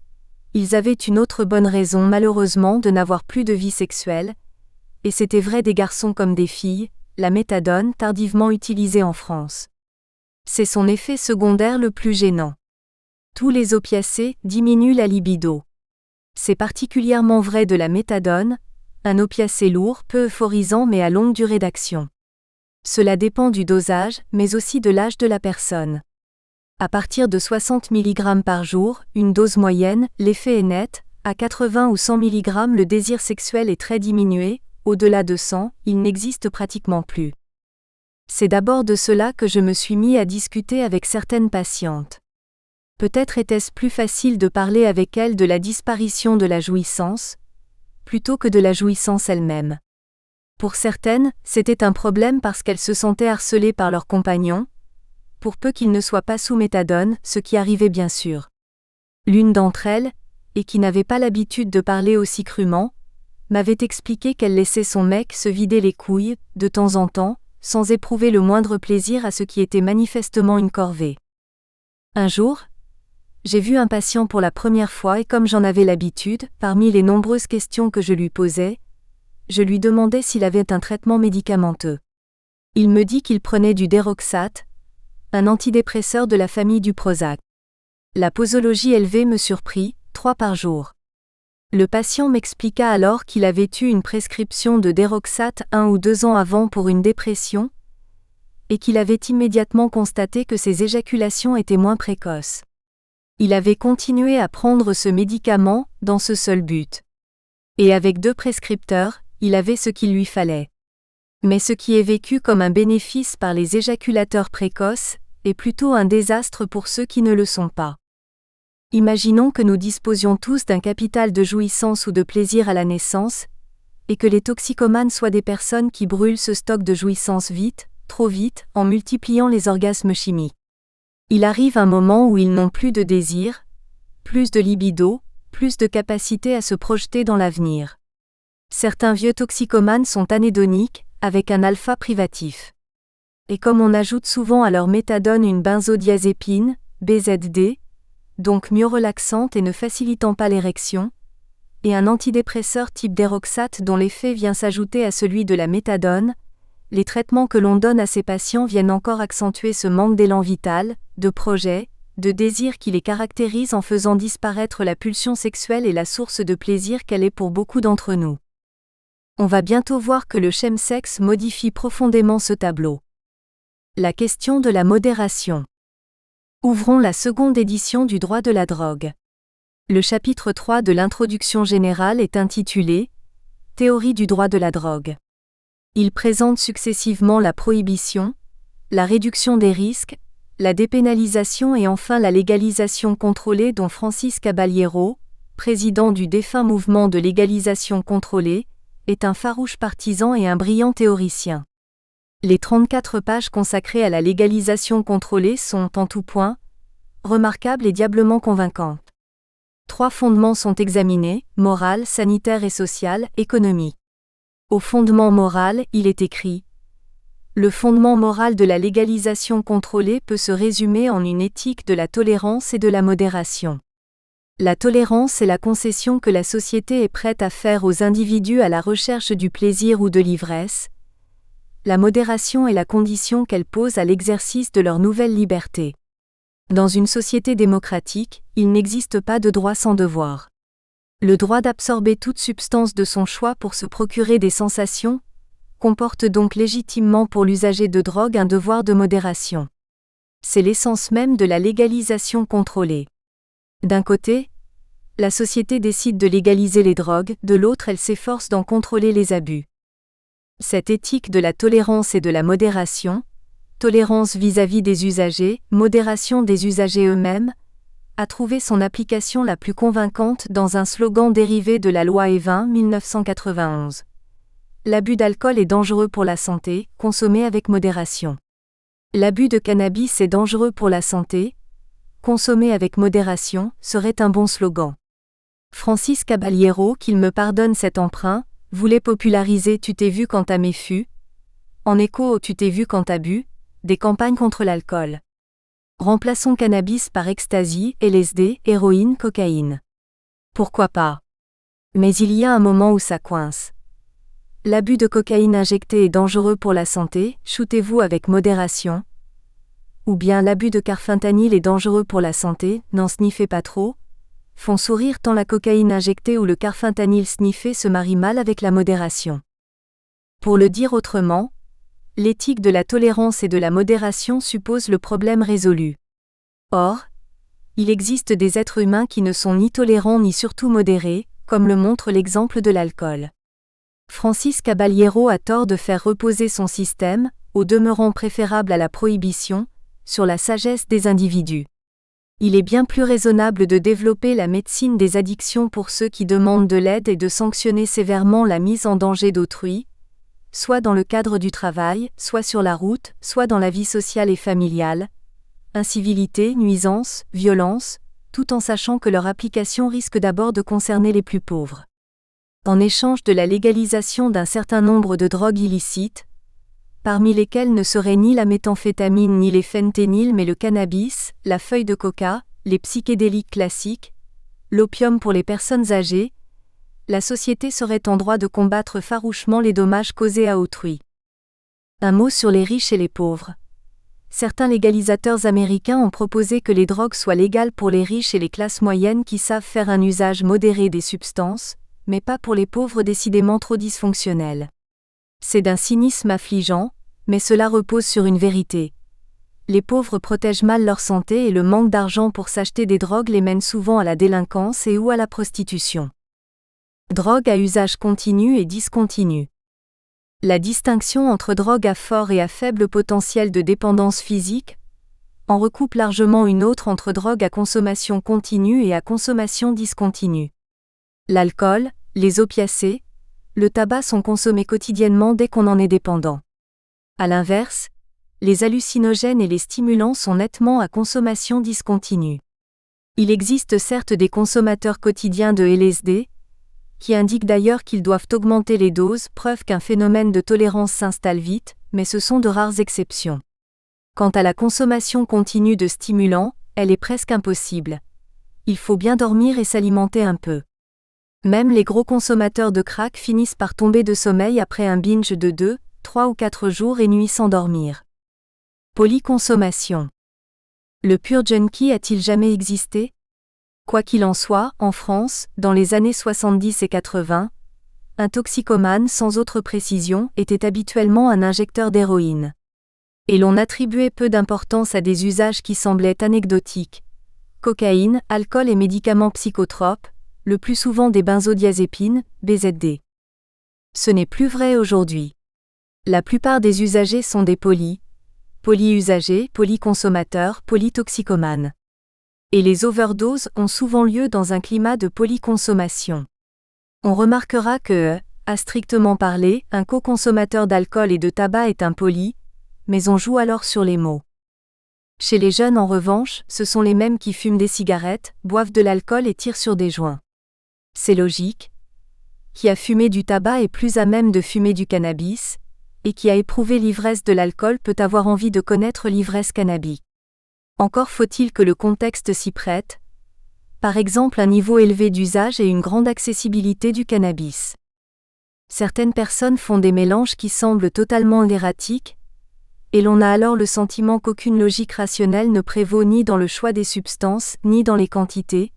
ils avaient une autre bonne raison malheureusement de n'avoir plus de vie sexuelle, et c'était vrai des garçons comme des filles, la méthadone tardivement utilisée en France. C'est son effet secondaire le plus gênant. Tous les opiacés diminuent la libido. C'est particulièrement vrai de la méthadone, un opiacé lourd, peu euphorisant mais à longue durée d'action. Cela dépend du dosage, mais aussi de l'âge de la personne. À partir de 60 mg par jour, une dose moyenne, l'effet est net, à 80 ou 100 mg le désir sexuel est très diminué, au-delà de 100, il n'existe pratiquement plus. C'est d'abord de cela que je me suis mis à discuter avec certaines patientes. Peut-être était-ce plus facile de parler avec elles de la disparition de la jouissance, plutôt que de la jouissance elle-même. Pour certaines, c'était un problème parce qu'elles se sentaient harcelées par leurs compagnons, pour peu qu'ils ne soient pas sous méthadone, ce qui arrivait bien sûr. L'une d'entre elles, et qui n'avait pas l'habitude de parler aussi crûment, m'avait expliqué qu'elle laissait son mec se vider les couilles, de temps en temps, sans éprouver le moindre plaisir à ce qui était manifestement une corvée. Un jour, j'ai vu un patient pour la première fois et comme j'en avais l'habitude, parmi les nombreuses questions que je lui posais, je lui demandais s'il avait un traitement médicamenteux. Il me dit qu'il prenait du Deroxate, un antidépresseur de la famille du Prozac. La posologie élevée me surprit, 3 par jour. Le patient m'expliqua alors qu'il avait eu une prescription de Deroxate 1 ou 2 ans avant pour une dépression, et qu'il avait immédiatement constaté que ses éjaculations étaient moins précoces. Il avait continué à prendre ce médicament, dans ce seul but. Et avec 2 prescripteurs, il avait ce qu'il lui fallait. Mais ce qui est vécu comme un bénéfice par les éjaculateurs précoces, est plutôt un désastre pour ceux qui ne le sont pas. Imaginons que nous disposions tous d'un capital de jouissance ou de plaisir à la naissance, et que les toxicomanes soient des personnes qui brûlent ce stock de jouissance vite, trop vite, en multipliant les orgasmes chimiques. Il arrive un moment où ils n'ont plus de désir, plus de libido, plus de capacité à se projeter dans l'avenir. Certains vieux toxicomanes sont anédoniques, avec un alpha privatif. Et comme on ajoute souvent à leur méthadone une benzodiazépine, BZD, donc mieux relaxante et ne facilitant pas l'érection, et un antidépresseur type Deroxate dont l'effet vient s'ajouter à celui de la méthadone, les traitements que l'on donne à ces patients viennent encore accentuer ce manque d'élan vital, de projet, de désir qui les caractérise en faisant disparaître la pulsion sexuelle et la source de plaisir qu'elle est pour beaucoup d'entre nous. On va bientôt voir que le chemsex modifie profondément ce tableau. La question de la modération. Ouvrons la seconde édition du droit de la drogue. Le chapitre 3 de l'introduction générale est intitulé « Théorie du droit de la drogue ». Il présente successivement la prohibition, la réduction des risques, la dépénalisation et enfin la légalisation contrôlée dont Francis Caballero, président du défunt mouvement de légalisation contrôlée, est un farouche partisan et un brillant théoricien. Les 34 pages consacrées à la légalisation contrôlée sont, en tout point, remarquables et diablement convaincantes. 3 fondements sont examinés, moral, sanitaire et social, économique. Au fondement moral, il est écrit: le fondement moral de la légalisation contrôlée peut se résumer en une éthique de la tolérance et de la modération. La tolérance est la concession que la société est prête à faire aux individus à la recherche du plaisir ou de l'ivresse. La modération est la condition qu'elle pose à l'exercice de leur nouvelle liberté. Dans une société démocratique, il n'existe pas de droit sans devoir. Le droit d'absorber toute substance de son choix pour se procurer des sensations comporte donc légitimement pour l'usager de drogue un devoir de modération. C'est l'essence même de la légalisation contrôlée. D'un côté, la société décide de légaliser les drogues, de l'autre elle s'efforce d'en contrôler les abus. Cette éthique de la tolérance et de la modération, tolérance vis-à-vis des usagers, modération des usagers eux-mêmes, a trouvé son application la plus convaincante dans un slogan dérivé de la loi Evin 1991. L'abus d'alcool est dangereux pour la santé, consommez avec modération. L'abus de cannabis est dangereux pour la santé, consommez avec modération, serait un bon slogan. Francis Caballero, qu'il me pardonne cet emprunt, voulait populariser Tu t'es vu quand t'as méfu, en écho au Tu t'es vu quand t'as bu, des campagnes contre l'alcool. Remplaçons cannabis par ecstasy, LSD, héroïne, cocaïne. Pourquoi pas? Mais il y a un moment où ça coince. L'abus de cocaïne injectée est dangereux pour la santé, shootez-vous avec modération. Ou bien l'abus de carfentanyl est dangereux pour la santé, n'en sniffez pas trop. Font sourire tant la cocaïne injectée ou le carfentanyl sniffé se marie mal avec la modération. Pour le dire autrement, l'éthique de la tolérance et de la modération suppose le problème résolu. Or, il existe des êtres humains qui ne sont ni tolérants ni surtout modérés, comme le montre l'exemple de l'alcool. Francis Caballero a tort de faire reposer son système, au demeurant préférable à la prohibition, sur la sagesse des individus. Il est bien plus raisonnable de développer la médecine des addictions pour ceux qui demandent de l'aide et de sanctionner sévèrement la mise en danger d'autrui, soit dans le cadre du travail, soit sur la route, soit dans la vie sociale et familiale, incivilité, nuisance, violence, tout en sachant que leur application risque d'abord de concerner les plus pauvres. En échange de la légalisation d'un certain nombre de drogues illicites, parmi lesquelles ne seraient ni la méthamphétamine ni les fentanyl mais le cannabis, la feuille de coca, les psychédéliques classiques, l'opium pour les personnes âgées, la société serait en droit de combattre farouchement les dommages causés à autrui. Un mot sur les riches et les pauvres. Certains légalisateurs américains ont proposé que les drogues soient légales pour les riches et les classes moyennes qui savent faire un usage modéré des substances, mais pas pour les pauvres décidément trop dysfonctionnels. C'est d'un cynisme affligeant, mais cela repose sur une vérité. Les pauvres protègent mal leur santé et le manque d'argent pour s'acheter des drogues les mène souvent à la délinquance et ou à la prostitution. Drogue à usage continu et discontinu. La distinction entre drogue à fort et à faible potentiel de dépendance physique en recoupe largement une autre entre drogue à consommation continue et à consommation discontinue. L'alcool, les opiacés, le tabac sont consommés quotidiennement dès qu'on en est dépendant. À l'inverse, les hallucinogènes et les stimulants sont nettement à consommation discontinue. Il existe certes des consommateurs quotidiens de LSD, qui indiquent d'ailleurs qu'ils doivent augmenter les doses, preuve qu'un phénomène de tolérance s'installe vite, mais ce sont de rares exceptions. Quant à la consommation continue de stimulants, elle est presque impossible. Il faut bien dormir et s'alimenter un peu. Même les gros consommateurs de crack finissent par tomber de sommeil après un binge de 2, 3 ou 4 jours et nuits sans dormir. Polyconsommation. Le pur junkie a-t-il jamais existé? Quoi qu'il en soit, en France, dans les années 70 et 80, un toxicomane sans autre précision était habituellement un injecteur d'héroïne. Et l'on attribuait peu d'importance à des usages qui semblaient anecdotiques. Cocaïne, alcool et médicaments psychotropes, le plus souvent des benzodiazépines, BZD. Ce n'est plus vrai aujourd'hui. La plupart des usagers sont des polyusagers, polyconsommateurs, polytoxicomanes. Et les overdoses ont souvent lieu dans un climat de polyconsommation. On remarquera que, à strictement parler, un co-consommateur d'alcool et de tabac est un poly, mais on joue alors sur les mots. Chez les jeunes en revanche, ce sont les mêmes qui fument des cigarettes, boivent de l'alcool et tirent sur des joints. C'est logique. Qui a fumé du tabac est plus à même de fumer du cannabis, et qui a éprouvé l'ivresse de l'alcool peut avoir envie de connaître l'ivresse cannabique. Encore faut-il que le contexte s'y prête, par exemple un niveau élevé d'usage et une grande accessibilité du cannabis. Certaines personnes font des mélanges qui semblent totalement erratiques, et l'on a alors le sentiment qu'aucune logique rationnelle ne prévaut ni dans le choix des substances, ni dans les quantités,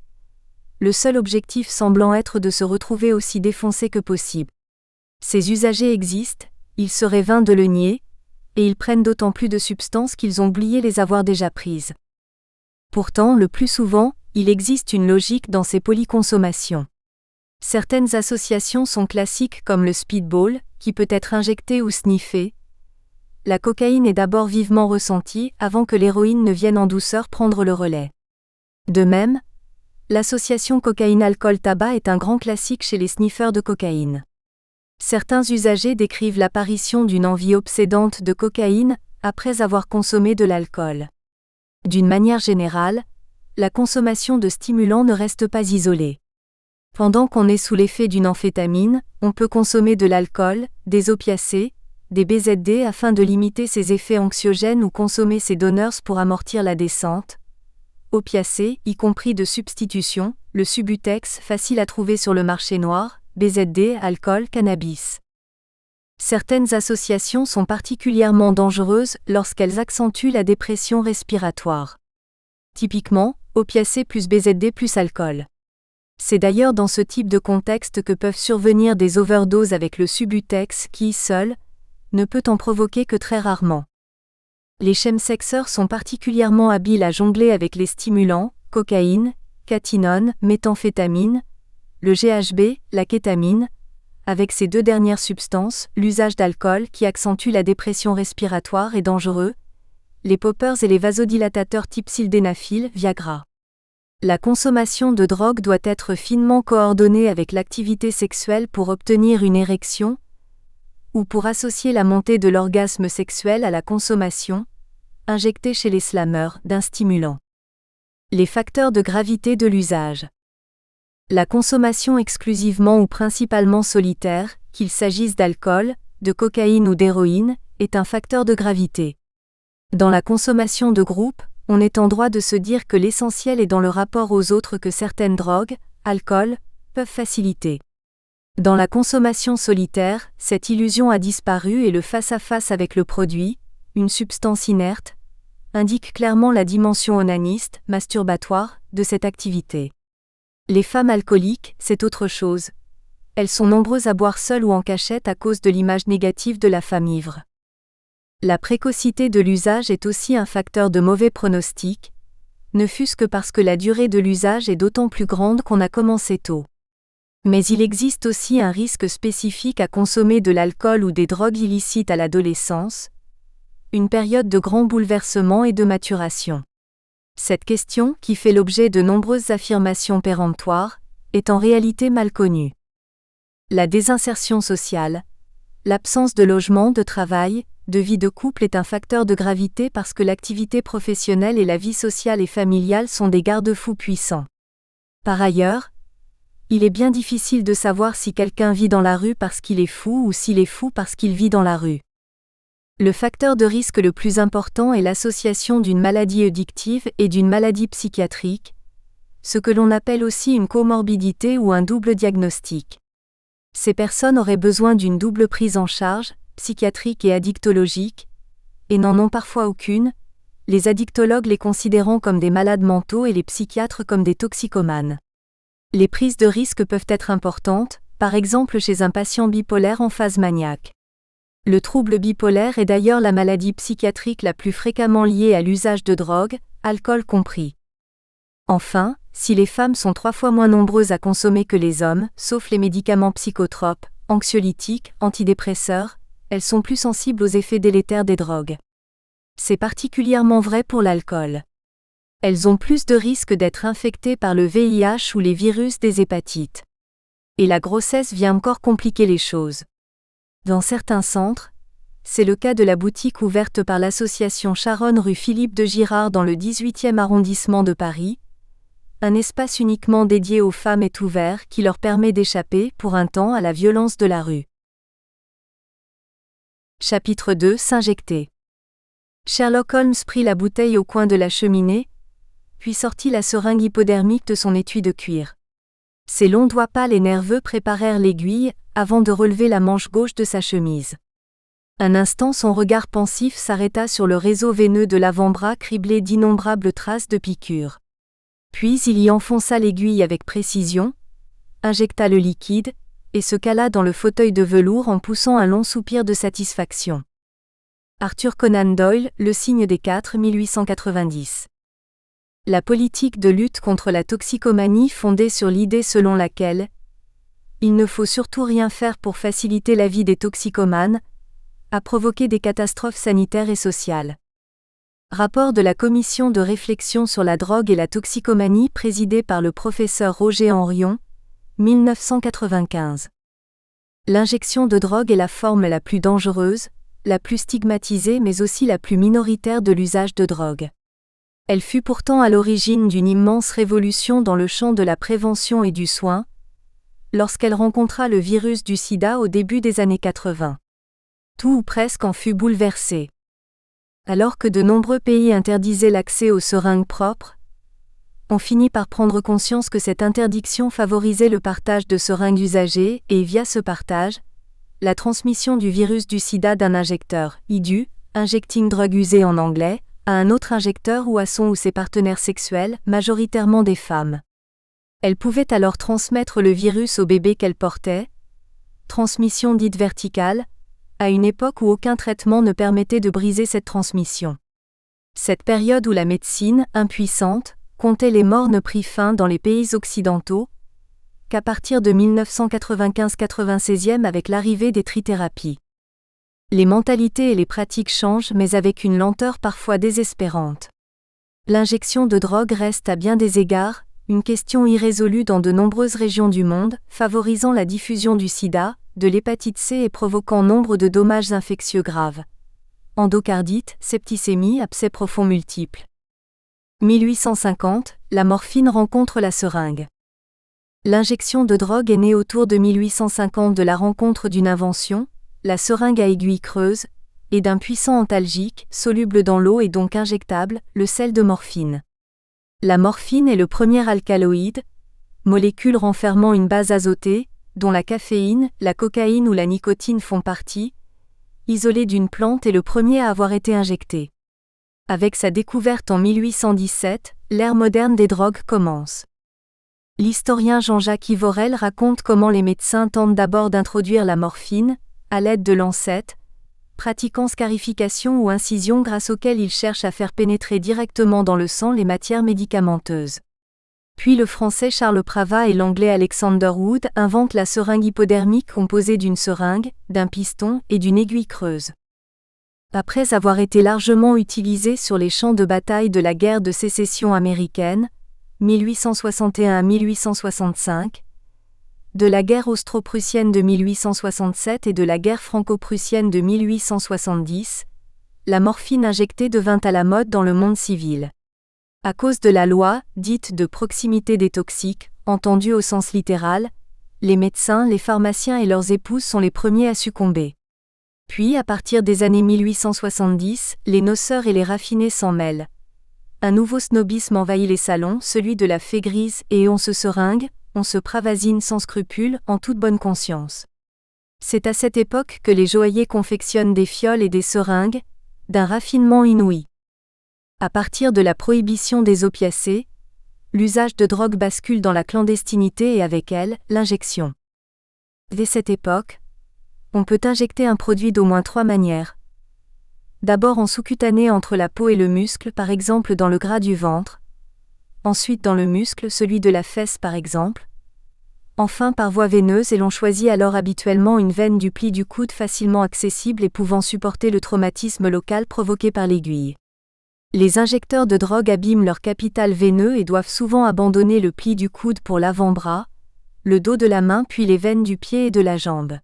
le seul objectif semblant être de se retrouver aussi défoncé que possible. Ces usagers existent, il serait vain de le nier, et ils prennent d'autant plus de substances qu'ils ont oublié les avoir déjà prises. Pourtant, le plus souvent, il existe une logique dans ces polyconsommations. Certaines associations sont classiques comme le speedball, qui peut être injecté ou sniffé. La cocaïne est d'abord vivement ressentie avant que l'héroïne ne vienne en douceur prendre le relais. De même, l'association cocaïne-alcool-tabac est un grand classique chez les sniffeurs de cocaïne. Certains usagers décrivent l'apparition d'une envie obsédante de cocaïne après avoir consommé de l'alcool. D'une manière générale, la consommation de stimulants ne reste pas isolée. Pendant qu'on est sous l'effet d'une amphétamine, on peut consommer de l'alcool, des opiacés, des BZD afin de limiter ses effets anxiogènes ou consommer ses donneurs pour amortir la descente. Opiacés, y compris de substitution, le Subutex facile à trouver sur le marché noir, BZD, alcool, cannabis. Certaines associations sont particulièrement dangereuses lorsqu'elles accentuent la dépression respiratoire. Typiquement, opiacés plus BZD plus alcool. C'est d'ailleurs dans ce type de contexte que peuvent survenir des overdoses avec le Subutex qui, seul, ne peut en provoquer que très rarement. Les chemsexeurs sont particulièrement habiles à jongler avec les stimulants, cocaïne, catinone, méthamphétamine, le GHB, la kétamine. Avec ces deux dernières substances, l'usage d'alcool qui accentue la dépression respiratoire est dangereux, les poppers et les vasodilatateurs type sildenafil, Viagra. La consommation de drogue doit être finement coordonnée avec l'activité sexuelle pour obtenir une érection, ou pour associer la montée de l'orgasme sexuel à la consommation, injectée chez les slammeurs, d'un stimulant. Les facteurs de gravité de l'usage. La consommation exclusivement ou principalement solitaire, qu'il s'agisse d'alcool, de cocaïne ou d'héroïne, est un facteur de gravité. Dans la consommation de groupe, on est en droit de se dire que l'essentiel est dans le rapport aux autres que certaines drogues, alcool, peuvent faciliter. Dans la consommation solitaire, cette illusion a disparu et le face-à-face avec le produit, une substance inerte, indique clairement la dimension onaniste, masturbatoire, de cette activité. Les femmes alcooliques, c'est autre chose. Elles sont nombreuses à boire seules ou en cachette à cause de l'image négative de la femme ivre. La précocité de l'usage est aussi un facteur de mauvais pronostic, ne fût-ce que parce que la durée de l'usage est d'autant plus grande qu'on a commencé tôt. Mais il existe aussi un risque spécifique à consommer de l'alcool ou des drogues illicites à l'adolescence, une période de grand bouleversement et de maturation. Cette question, qui fait l'objet de nombreuses affirmations péremptoires, est en réalité mal connue. La désinsertion sociale, l'absence de logement, de travail, de vie de couple est un facteur de gravité parce que l'activité professionnelle et la vie sociale et familiale sont des garde-fous puissants. Par ailleurs, il est bien difficile de savoir si quelqu'un vit dans la rue parce qu'il est fou ou s'il est fou parce qu'il vit dans la rue. Le facteur de risque le plus important est l'association d'une maladie addictive et d'une maladie psychiatrique, ce que l'on appelle aussi une comorbidité ou un double diagnostic. Ces personnes auraient besoin d'une double prise en charge, psychiatrique et addictologique, et n'en ont parfois aucune, les addictologues les considérant comme des malades mentaux et les psychiatres comme des toxicomanes. Les prises de risque peuvent être importantes, par exemple chez un patient bipolaire en phase maniaque. Le trouble bipolaire est d'ailleurs la maladie psychiatrique la plus fréquemment liée à l'usage de drogue, alcool compris. Enfin, si les femmes sont 3 fois moins nombreuses à consommer que les hommes, sauf les médicaments psychotropes, anxiolytiques, antidépresseurs, elles sont plus sensibles aux effets délétères des drogues. C'est particulièrement vrai pour l'alcool. Elles ont plus de risques d'être infectées par le VIH ou les virus des hépatites. Et la grossesse vient encore compliquer les choses. Dans certains centres, c'est le cas de la boutique ouverte par l'association Charonne rue Philippe de Girard dans le 18e arrondissement de Paris. Un espace uniquement dédié aux femmes est ouvert qui leur permet d'échapper, pour un temps, à la violence de la rue. Chapitre 2 S'injecter. Sherlock Holmes prit la bouteille au coin de la cheminée, puis sortit la seringue hypodermique de son étui de cuir. Ses longs doigts pâles et nerveux préparèrent l'aiguille, avant de relever la manche gauche de sa chemise. Un instant son regard pensif s'arrêta sur le réseau veineux de l'avant-bras criblé d'innombrables traces de piqûres. Puis il y enfonça l'aiguille avec précision, injecta le liquide, et se cala dans le fauteuil de velours en poussant un long soupir de satisfaction. Arthur Conan Doyle, Le Signe des 4, 1890. La politique de lutte contre la toxicomanie fondée sur l'idée selon laquelle il ne faut surtout rien faire pour faciliter la vie des toxicomanes, a provoqué des catastrophes sanitaires et sociales. Rapport de la Commission de réflexion sur la drogue et la toxicomanie présidée par le professeur Roger Henrion, 1995. L'injection de drogue est la forme la plus dangereuse, la plus stigmatisée mais aussi la plus minoritaire de l'usage de drogue. Elle fut pourtant à l'origine d'une immense révolution dans le champ de la prévention et du soin, lorsqu'elle rencontra le virus du sida au début des années 80. Tout ou presque en fut bouleversé. Alors que de nombreux pays interdisaient l'accès aux seringues propres, on finit par prendre conscience que cette interdiction favorisait le partage de seringues usagées et, via ce partage, la transmission du virus du sida d'un injecteur, IDU, injecting drug usé en anglais, à un autre injecteur ou à son ou ses partenaires sexuels, majoritairement des femmes. Elle pouvait alors transmettre le virus au bébé qu'elle portait, transmission dite verticale, à une époque où aucun traitement ne permettait de briser cette transmission. Cette période où la médecine, impuissante, comptait les morts ne prit fin dans les pays occidentaux, qu'à partir de 1995-96 avec l'arrivée des trithérapies. Les mentalités et les pratiques changent mais avec une lenteur parfois désespérante. L'injection de drogue reste à bien des égards une question irrésolue dans de nombreuses régions du monde, favorisant la diffusion du sida, de l'hépatite C et provoquant nombre de dommages infectieux graves. Endocardite, septicémie, abcès profonds multiples. 1850, la morphine rencontre la seringue. L'injection de drogue est née autour de 1850 de la rencontre d'une invention, la seringue à aiguille creuse, et d'un puissant antalgique, soluble dans l'eau et donc injectable, le sel de morphine. La morphine est le premier alcaloïde, molécule renfermant une base azotée, dont la caféine, la cocaïne ou la nicotine font partie, isolé d'une plante et le premier à avoir été injecté. Avec sa découverte en 1817, l'ère moderne des drogues commence. L'historien Jean-Jacques Ivorel raconte comment les médecins tentent d'abord d'introduire la morphine, à l'aide de lancettes, pratiquant scarification ou incision grâce auxquelles ils cherchent à faire pénétrer directement dans le sang les matières médicamenteuses. Puis le français Charles Pravat et l'anglais Alexander Wood inventent la seringue hypodermique composée d'une seringue, d'un piston et d'une aiguille creuse. Après avoir été largement utilisée sur les champs de bataille de la guerre de sécession américaine, 1861 à 1865, de la guerre austro-prussienne de 1867 et de la guerre franco-prussienne de 1870, la morphine injectée devint à la mode dans le monde civil. À cause de la loi, dite de proximité des toxiques, entendue au sens littéral, les médecins, les pharmaciens et leurs épouses sont les premiers à succomber. Puis, à partir des années 1870, les noceurs et les raffinés s'en mêlent. Un nouveau snobisme envahit les salons, celui de la fée grise, et on se seringue, on se pravasine sans scrupule, en toute bonne conscience. C'est à cette époque que les joailliers confectionnent des fioles et des seringues, d'un raffinement inouï. À partir de la prohibition des opiacés, l'usage de drogue bascule dans la clandestinité et avec elle, l'injection. Dès cette époque, on peut injecter un produit d'au moins 3 manières. D'abord en sous-cutané entre la peau et le muscle, par exemple dans le gras du ventre. Ensuite dans le muscle, celui de la fesse par exemple. enfin par voie veineuse, et l'on choisit alors habituellement une veine du pli du coude facilement accessible et pouvant supporter le traumatisme local provoqué par l'aiguille. Les injecteurs de drogue abîment leur capital veineux et doivent souvent abandonner le pli du coude pour l'avant-bras, le dos de la main puis les veines du pied et de la jambe.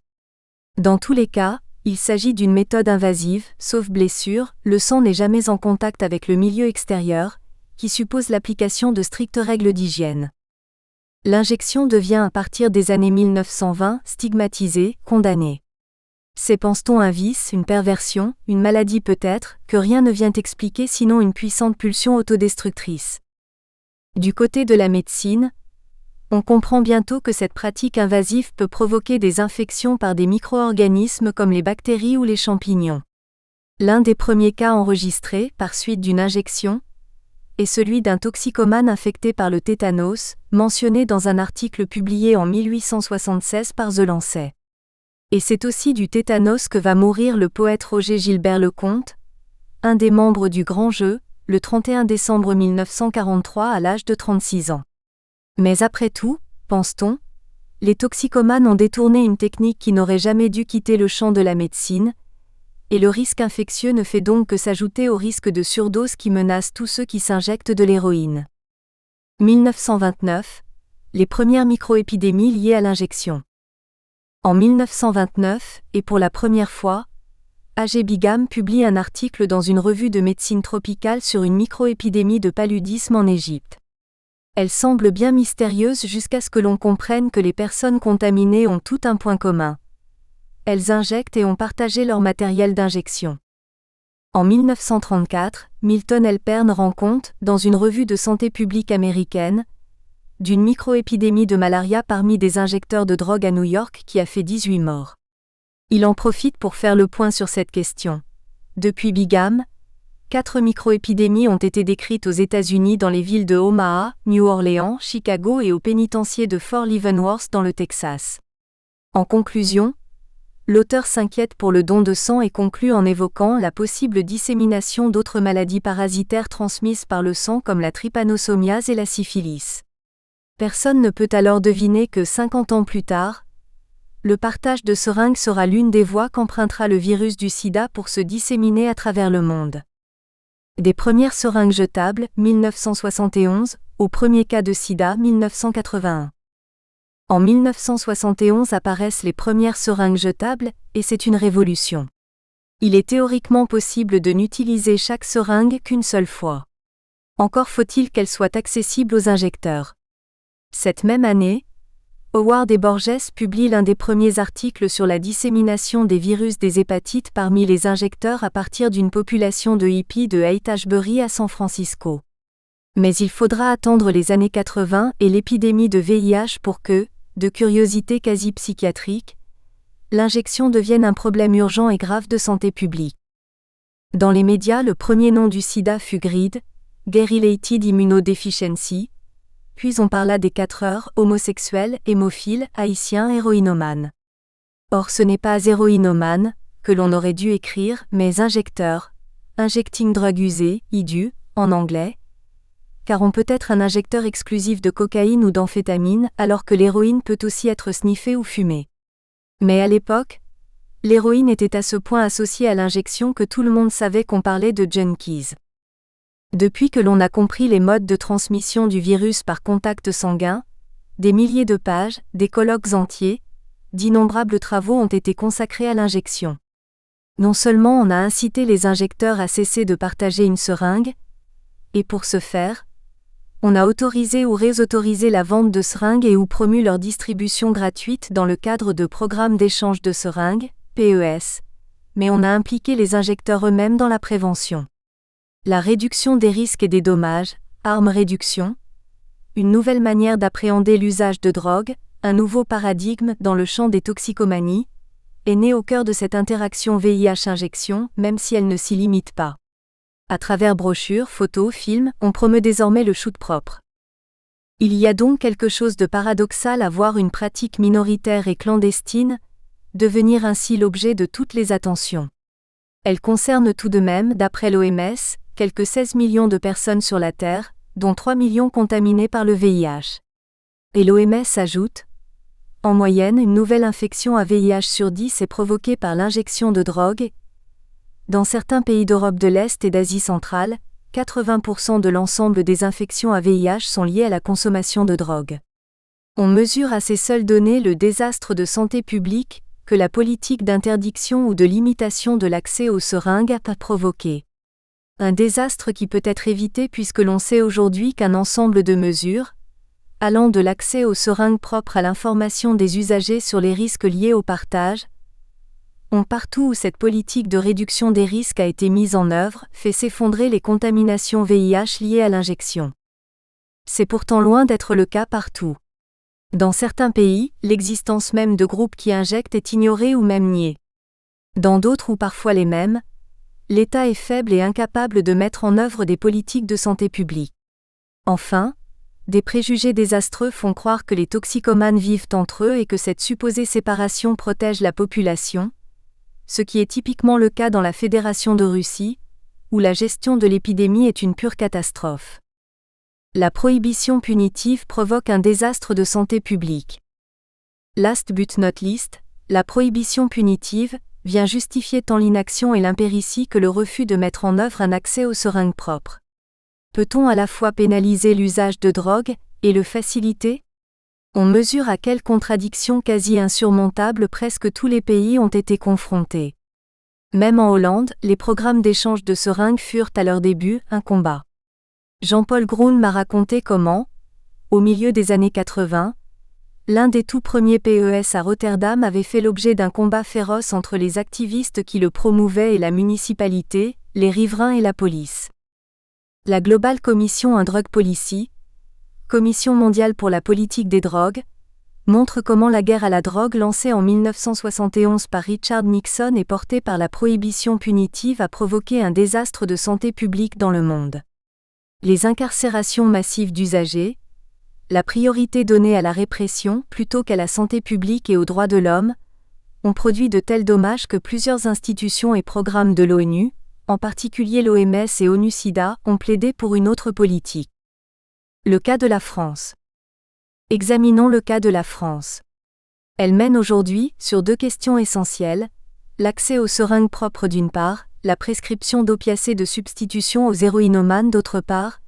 Dans tous les cas, il s'agit d'une méthode invasive, sauf blessure, le sang n'est jamais en contact avec le milieu extérieur, qui suppose l'application de strictes règles d'hygiène. L'injection devient à partir des années 1920 stigmatisée, condamnée. C'est, pense-t-on, un vice, une perversion, une maladie peut-être, que rien ne vient expliquer sinon une puissante pulsion autodestructrice. Du côté de la médecine, on comprend bientôt que cette pratique invasive peut provoquer des infections par des micro-organismes comme les bactéries ou les champignons. L'un des premiers cas enregistrés, par suite d'une injection, est celui d'un toxicomane infecté par le tétanos, mentionné dans un article publié en 1876 par The Lancet. Et c'est aussi du tétanos que va mourir le poète Roger Gilbert Lecomte, un des membres du Grand Jeu, le 31 décembre 1943 à l'âge de 36 ans. Mais après tout, pense-t-on, les toxicomanes ont détourné une technique qui n'aurait jamais dû quitter le champ de la médecine, et le risque infectieux ne fait donc que s'ajouter au risque de surdose qui menace tous ceux qui s'injectent de l'héroïne. 1929, les premières microépidémies liées à l'injection. En 1929, et pour la première fois, A.G. Bingham publie un article dans une revue de médecine tropicale sur une microépidémie de paludisme en Égypte. Elle semble bien mystérieuse jusqu'à ce que l'on comprenne que les personnes contaminées ont tout un point commun. Elles injectent et ont partagé leur matériel d'injection. En 1934, Milton Halpern rend compte, dans une revue de santé publique américaine, d'une microépidémie de malaria parmi des injecteurs de drogue à New York qui a fait 18 morts. Il en profite pour faire le point sur cette question. Depuis Bingham, 4 microépidémies ont été décrites aux États-Unis dans les villes de Omaha, New Orleans, Chicago et au pénitencier de Fort Leavenworth dans le Texas. En conclusion, l'auteur s'inquiète pour le don de sang et conclut en évoquant la possible dissémination d'autres maladies parasitaires transmises par le sang comme la trypanosomiase et la syphilis. Personne ne peut alors deviner que 50 ans plus tard, le partage de seringues sera l'une des voies qu'empruntera le virus du sida pour se disséminer à travers le monde. Des premières seringues jetables, 1971, au premier cas de sida, 1981. En 1971 apparaissent les premières seringues jetables, et c'est une révolution. Il est théoriquement possible de n'utiliser chaque seringue qu'une seule fois. Encore faut-il qu'elle soit accessible aux injecteurs. Cette même année, Howard et Borges publient l'un des premiers articles sur la dissémination des virus des hépatites parmi les injecteurs à partir d'une population de hippies de Haight-Ashbury à San Francisco. Mais il faudra attendre les années 80 et l'épidémie de VIH pour que, de curiosité quasi psychiatrique, l'injection devienne un problème urgent et grave de santé publique. Dans les médias, le premier nom du sida fut GRID, Gay-Related Immunodeficiency, puis on parla des 4 heures, homosexuels, hémophiles, haïtiens, héroïnomanes. Or ce n'est pas héroïnomane, que l'on aurait dû écrire, mais injecteur, injecting drug usé, IDU, en anglais, car on peut être un injecteur exclusif de cocaïne ou d'amphétamine, alors que l'héroïne peut aussi être sniffée ou fumée. Mais à l'époque, l'héroïne était à ce point associée à l'injection que tout le monde savait qu'on parlait de junkies. Depuis que l'on a compris les modes de transmission du virus par contact sanguin, des milliers de pages, des colloques entiers, d'innombrables travaux ont été consacrés à l'injection. Non seulement on a incité les injecteurs à cesser de partager une seringue, et pour ce faire, on a autorisé ou réautorisé la vente de seringues et ou promu leur distribution gratuite dans le cadre de programmes d'échange de seringues, PES, mais on a impliqué les injecteurs eux-mêmes dans la prévention. La réduction des risques et des dommages, harm réduction, une nouvelle manière d'appréhender l'usage de drogue, un nouveau paradigme dans le champ des toxicomanies, est né au cœur de cette interaction VIH-injection, même si elle ne s'y limite pas. À travers brochures, photos, films, on promeut désormais le shoot propre. Il y a donc quelque chose de paradoxal à voir une pratique minoritaire et clandestine devenir ainsi l'objet de toutes les attentions. Elle concerne tout de même, d'après l'OMS, quelques 16 millions de personnes sur la Terre, dont 3 millions contaminées par le VIH. Et l'OMS ajoute, en moyenne, une nouvelle infection à VIH sur 10 est provoquée par l'injection de drogue. Dans certains pays d'Europe de l'Est et d'Asie centrale, 80% de l'ensemble des infections à VIH sont liées à la consommation de drogue. On mesure à ces seules données le désastre de santé publique que la politique d'interdiction ou de limitation de l'accès aux seringues a provoqué. Un désastre qui peut être évité puisque l'on sait aujourd'hui qu'un ensemble de mesures, allant de l'accès aux seringues propres à l'information des usagers sur les risques liés au partage, ont partout où cette politique de réduction des risques a été mise en œuvre, fait s'effondrer les contaminations VIH liées à l'injection. C'est pourtant loin d'être le cas partout. Dans certains pays, l'existence même de groupes qui injectent est ignorée ou même niée. Dans d'autres ou parfois les mêmes, l'État est faible et incapable de mettre en œuvre des politiques de santé publique. Enfin, des préjugés désastreux font croire que les toxicomanes vivent entre eux et que cette supposée séparation protège la population, ce qui est typiquement le cas dans la Fédération de Russie, où la gestion de l'épidémie est une pure catastrophe. La prohibition punitive provoque un désastre de santé publique. Last but not least, la prohibition punitive vient justifier tant l'inaction et l'impéritie que le refus de mettre en œuvre un accès aux seringues propres. Peut-on à la fois pénaliser l'usage de drogue et le faciliter ? On mesure à quelle contradiction quasi insurmontable presque tous les pays ont été confrontés. Même en Hollande, les programmes d'échange de seringues furent à leur début un combat. Jean-Paul Groen m'a raconté comment, au milieu des années 80, l'un des tout premiers PES à Rotterdam avait fait l'objet d'un combat féroce entre les activistes qui le promouvaient et la municipalité, les riverains et la police. La Global Commission on Drug Policy, Commission mondiale pour la politique des drogues, montre comment la guerre à la drogue lancée en 1971 par Richard Nixon et portée par la prohibition punitive a provoqué un désastre de santé publique dans le monde. Les incarcérations massives d'usagers, la priorité donnée à la répression plutôt qu'à la santé publique et aux droits de l'homme, ont produit de tels dommages que plusieurs institutions et programmes de l'ONU, en particulier l'OMS et ONU-SIDA, ont plaidé pour une autre politique. Le cas de la France. Examinons le cas de la France. Elle mène aujourd'hui sur deux questions essentielles, l'accès aux seringues propres d'une part, la prescription d'opiacés de substitution aux héroïnomanes d'autre part,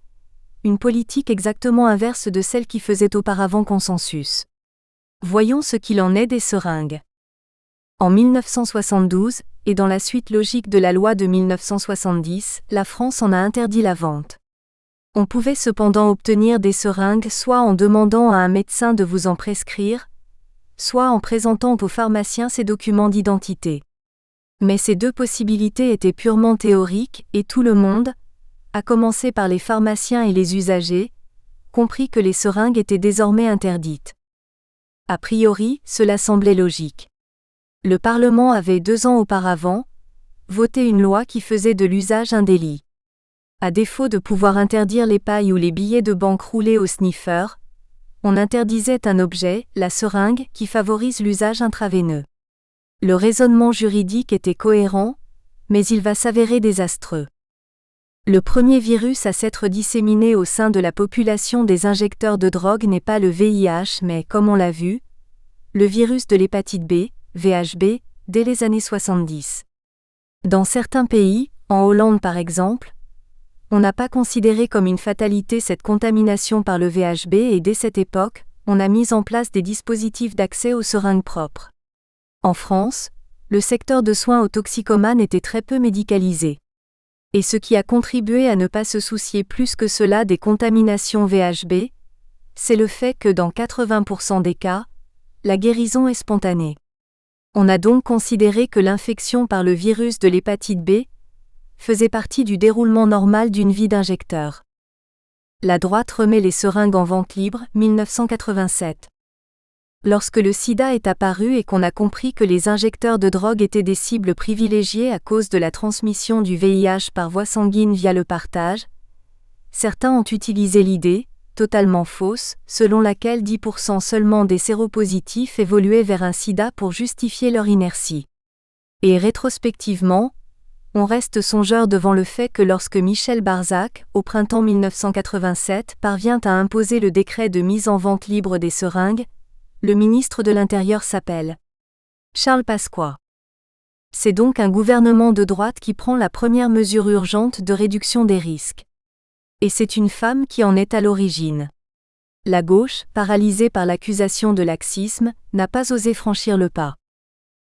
une politique exactement inverse de celle qui faisait auparavant consensus. Voyons ce qu'il en est des seringues. En 1972, et dans la suite logique de la loi de 1970, la France en a interdit la vente. On pouvait cependant obtenir des seringues soit en demandant à un médecin de vous en prescrire, soit en présentant au pharmacien ses documents d'identité. Mais ces deux possibilités étaient purement théoriques et tout le monde, à commencer par les pharmaciens et les usagers, comprit que les seringues étaient désormais interdites. A priori, cela semblait logique. Le Parlement avait 2 ans auparavant voté une loi qui faisait de l'usage un délit. À défaut de pouvoir interdire les pailles ou les billets de banque roulés au sniffer, on interdisait un objet, la seringue, qui favorise l'usage intraveineux. Le raisonnement juridique était cohérent, mais il va s'avérer désastreux. Le premier virus à s'être disséminé au sein de la population des injecteurs de drogue n'est pas le VIH mais, comme on l'a vu, le virus de l'hépatite B, VHB, dès les années 70. Dans certains pays, en Hollande par exemple, on n'a pas considéré comme une fatalité cette contamination par le VHB et dès cette époque, on a mis en place des dispositifs d'accès aux seringues propres. En France, le secteur de soins aux toxicomanes était très peu médicalisé. Et ce qui a contribué à ne pas se soucier plus que cela des contaminations VHB, c'est le fait que dans 80% des cas, la guérison est spontanée. On a donc considéré que l'infection par le virus de l'hépatite B faisait partie du déroulement normal d'une vie d'injecteur. La droite remet les seringues en vente libre, 1987. Lorsque le sida est apparu et qu'on a compris que les injecteurs de drogue étaient des cibles privilégiées à cause de la transmission du VIH par voie sanguine via le partage, certains ont utilisé l'idée, totalement fausse, selon laquelle 10% seulement des séropositifs évoluaient vers un sida pour justifier leur inertie. Et rétrospectivement, on reste songeur devant le fait que lorsque Michel Barzac, au printemps 1987, parvient à imposer le décret de mise en vente libre des seringues, Le ministre de l'Intérieur s'appelle Charles Pasqua. C'est donc un gouvernement de droite qui prend la première mesure urgente de réduction des risques. Et c'est une femme qui en est à l'origine. La gauche, paralysée par l'accusation de laxisme, n'a pas osé franchir le pas.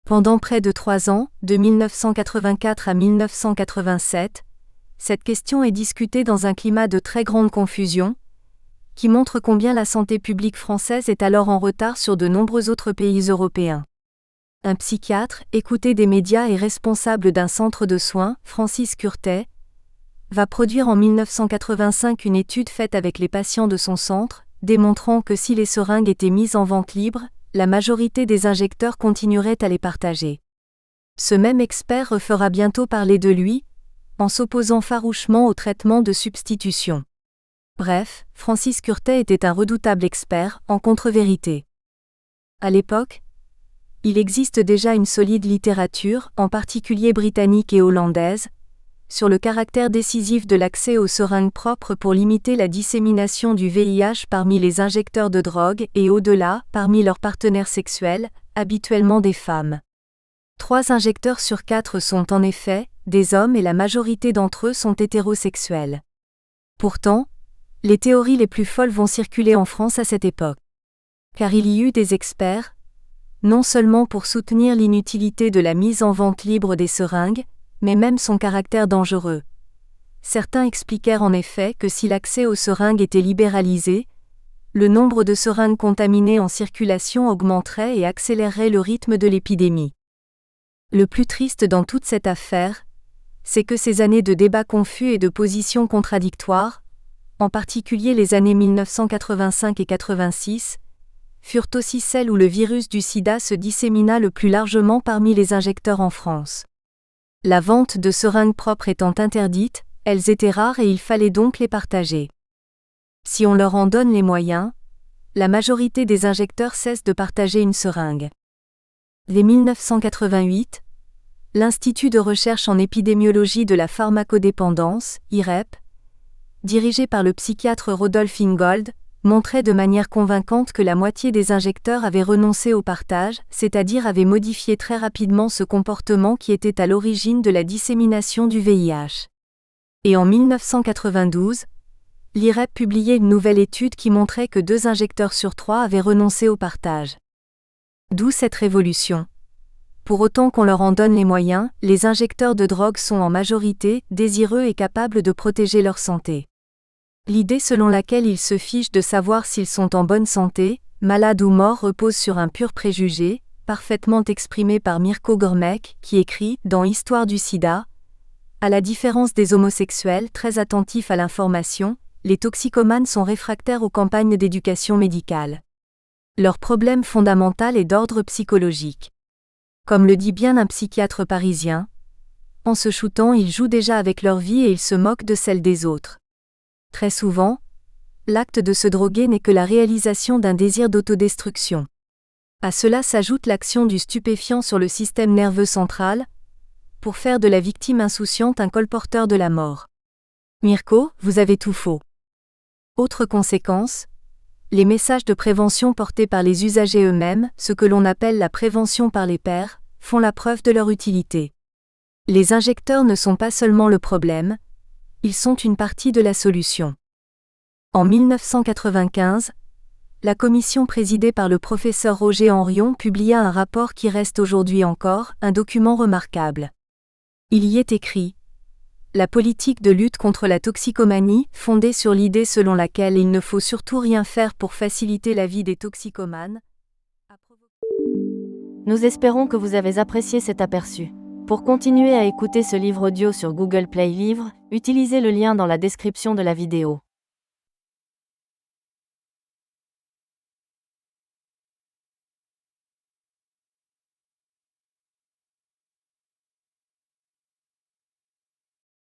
Pendant près de 3 ans, de 1984 à 1987, cette question est discutée dans un climat de très grande confusion, qui montre combien la santé publique française est alors en retard sur de nombreux autres pays européens. Un psychiatre, écouté des médias et responsable d'un centre de soins, Francis Curtet, va produire en 1985 une étude faite avec les patients de son centre, démontrant que si les seringues étaient mises en vente libre, la majorité des injecteurs continueraient à les partager. Ce même expert refera bientôt parler de lui, en s'opposant farouchement au traitement de substitution. Bref, Francis Curtet était un redoutable expert en contre-vérité. À l'époque, il existe déjà une solide littérature, en particulier britannique et hollandaise, sur le caractère décisif de l'accès aux seringues propres pour limiter la dissémination du VIH parmi les injecteurs de drogue et au-delà, parmi leurs partenaires sexuels, habituellement des femmes. 3 injecteurs sur 4 sont en effet des hommes et la majorité d'entre eux sont hétérosexuels. Pourtant, les théories les plus folles vont circuler en France à cette époque. Car il y eut des experts, non seulement pour soutenir l'inutilité de la mise en vente libre des seringues, mais même son caractère dangereux. Certains expliquèrent en effet que si l'accès aux seringues était libéralisé, le nombre de seringues contaminées en circulation augmenterait et accélérerait le rythme de l'épidémie. Le plus triste dans toute cette affaire, c'est que ces années de débats confus et de positions contradictoires, en particulier les années 1985 et 86, furent aussi celles où le virus du sida se dissémina le plus largement parmi les injecteurs en France. La vente de seringues propres étant interdite, elles étaient rares et il fallait donc les partager. Si on leur en donne les moyens, la majorité des injecteurs cessent de partager une seringue. Dès 1988, l'Institut de recherche en épidémiologie de la pharmacodépendance, IREP, dirigé par le psychiatre Rodolphe Ingold, montrait de manière convaincante que la moitié des injecteurs avaient renoncé au partage, c'est-à-dire avaient modifié très rapidement ce comportement qui était à l'origine de la dissémination du VIH. Et en 1992, l'IREP publiait une nouvelle étude qui montrait que 2 injecteurs sur 3 avaient renoncé au partage. D'où cette révolution. Pour autant qu'on leur en donne les moyens, les injecteurs de drogue sont en majorité désireux et capables de protéger leur santé. L'idée selon laquelle ils se fichent de savoir s'ils sont en bonne santé, malades ou morts repose sur un pur préjugé, parfaitement exprimé par Mirko Gormek, qui écrit, dans Histoire du sida, « À la différence des homosexuels très attentifs à l'information, les toxicomanes sont réfractaires aux campagnes d'éducation médicale. Leur problème fondamental est d'ordre psychologique. Comme le dit bien un psychiatre parisien, en se shootant ils jouent déjà avec leur vie et ils se moquent de celle des autres. Très souvent, l'acte de se droguer n'est que la réalisation d'un désir d'autodestruction. À cela s'ajoute l'action du stupéfiant sur le système nerveux central, pour faire de la victime insouciante un colporteur de la mort. Mirko, vous avez tout faux. Autre conséquence, les messages de prévention portés par les usagers eux-mêmes, ce que l'on appelle la prévention par les pairs, font la preuve de leur utilité. Les injecteurs ne sont pas seulement le problème, ils sont une partie de la solution. En 1995, la commission présidée par le professeur Roger Henrion publia un rapport qui reste aujourd'hui encore un document remarquable. Il y est écrit « La politique de lutte contre la toxicomanie, fondée sur l'idée selon laquelle il ne faut surtout rien faire pour faciliter la vie des toxicomanes. » Nous espérons que vous avez apprécié cet aperçu. Pour continuer à écouter ce livre audio sur Google Play Livres, utilisez le lien dans la description de la vidéo.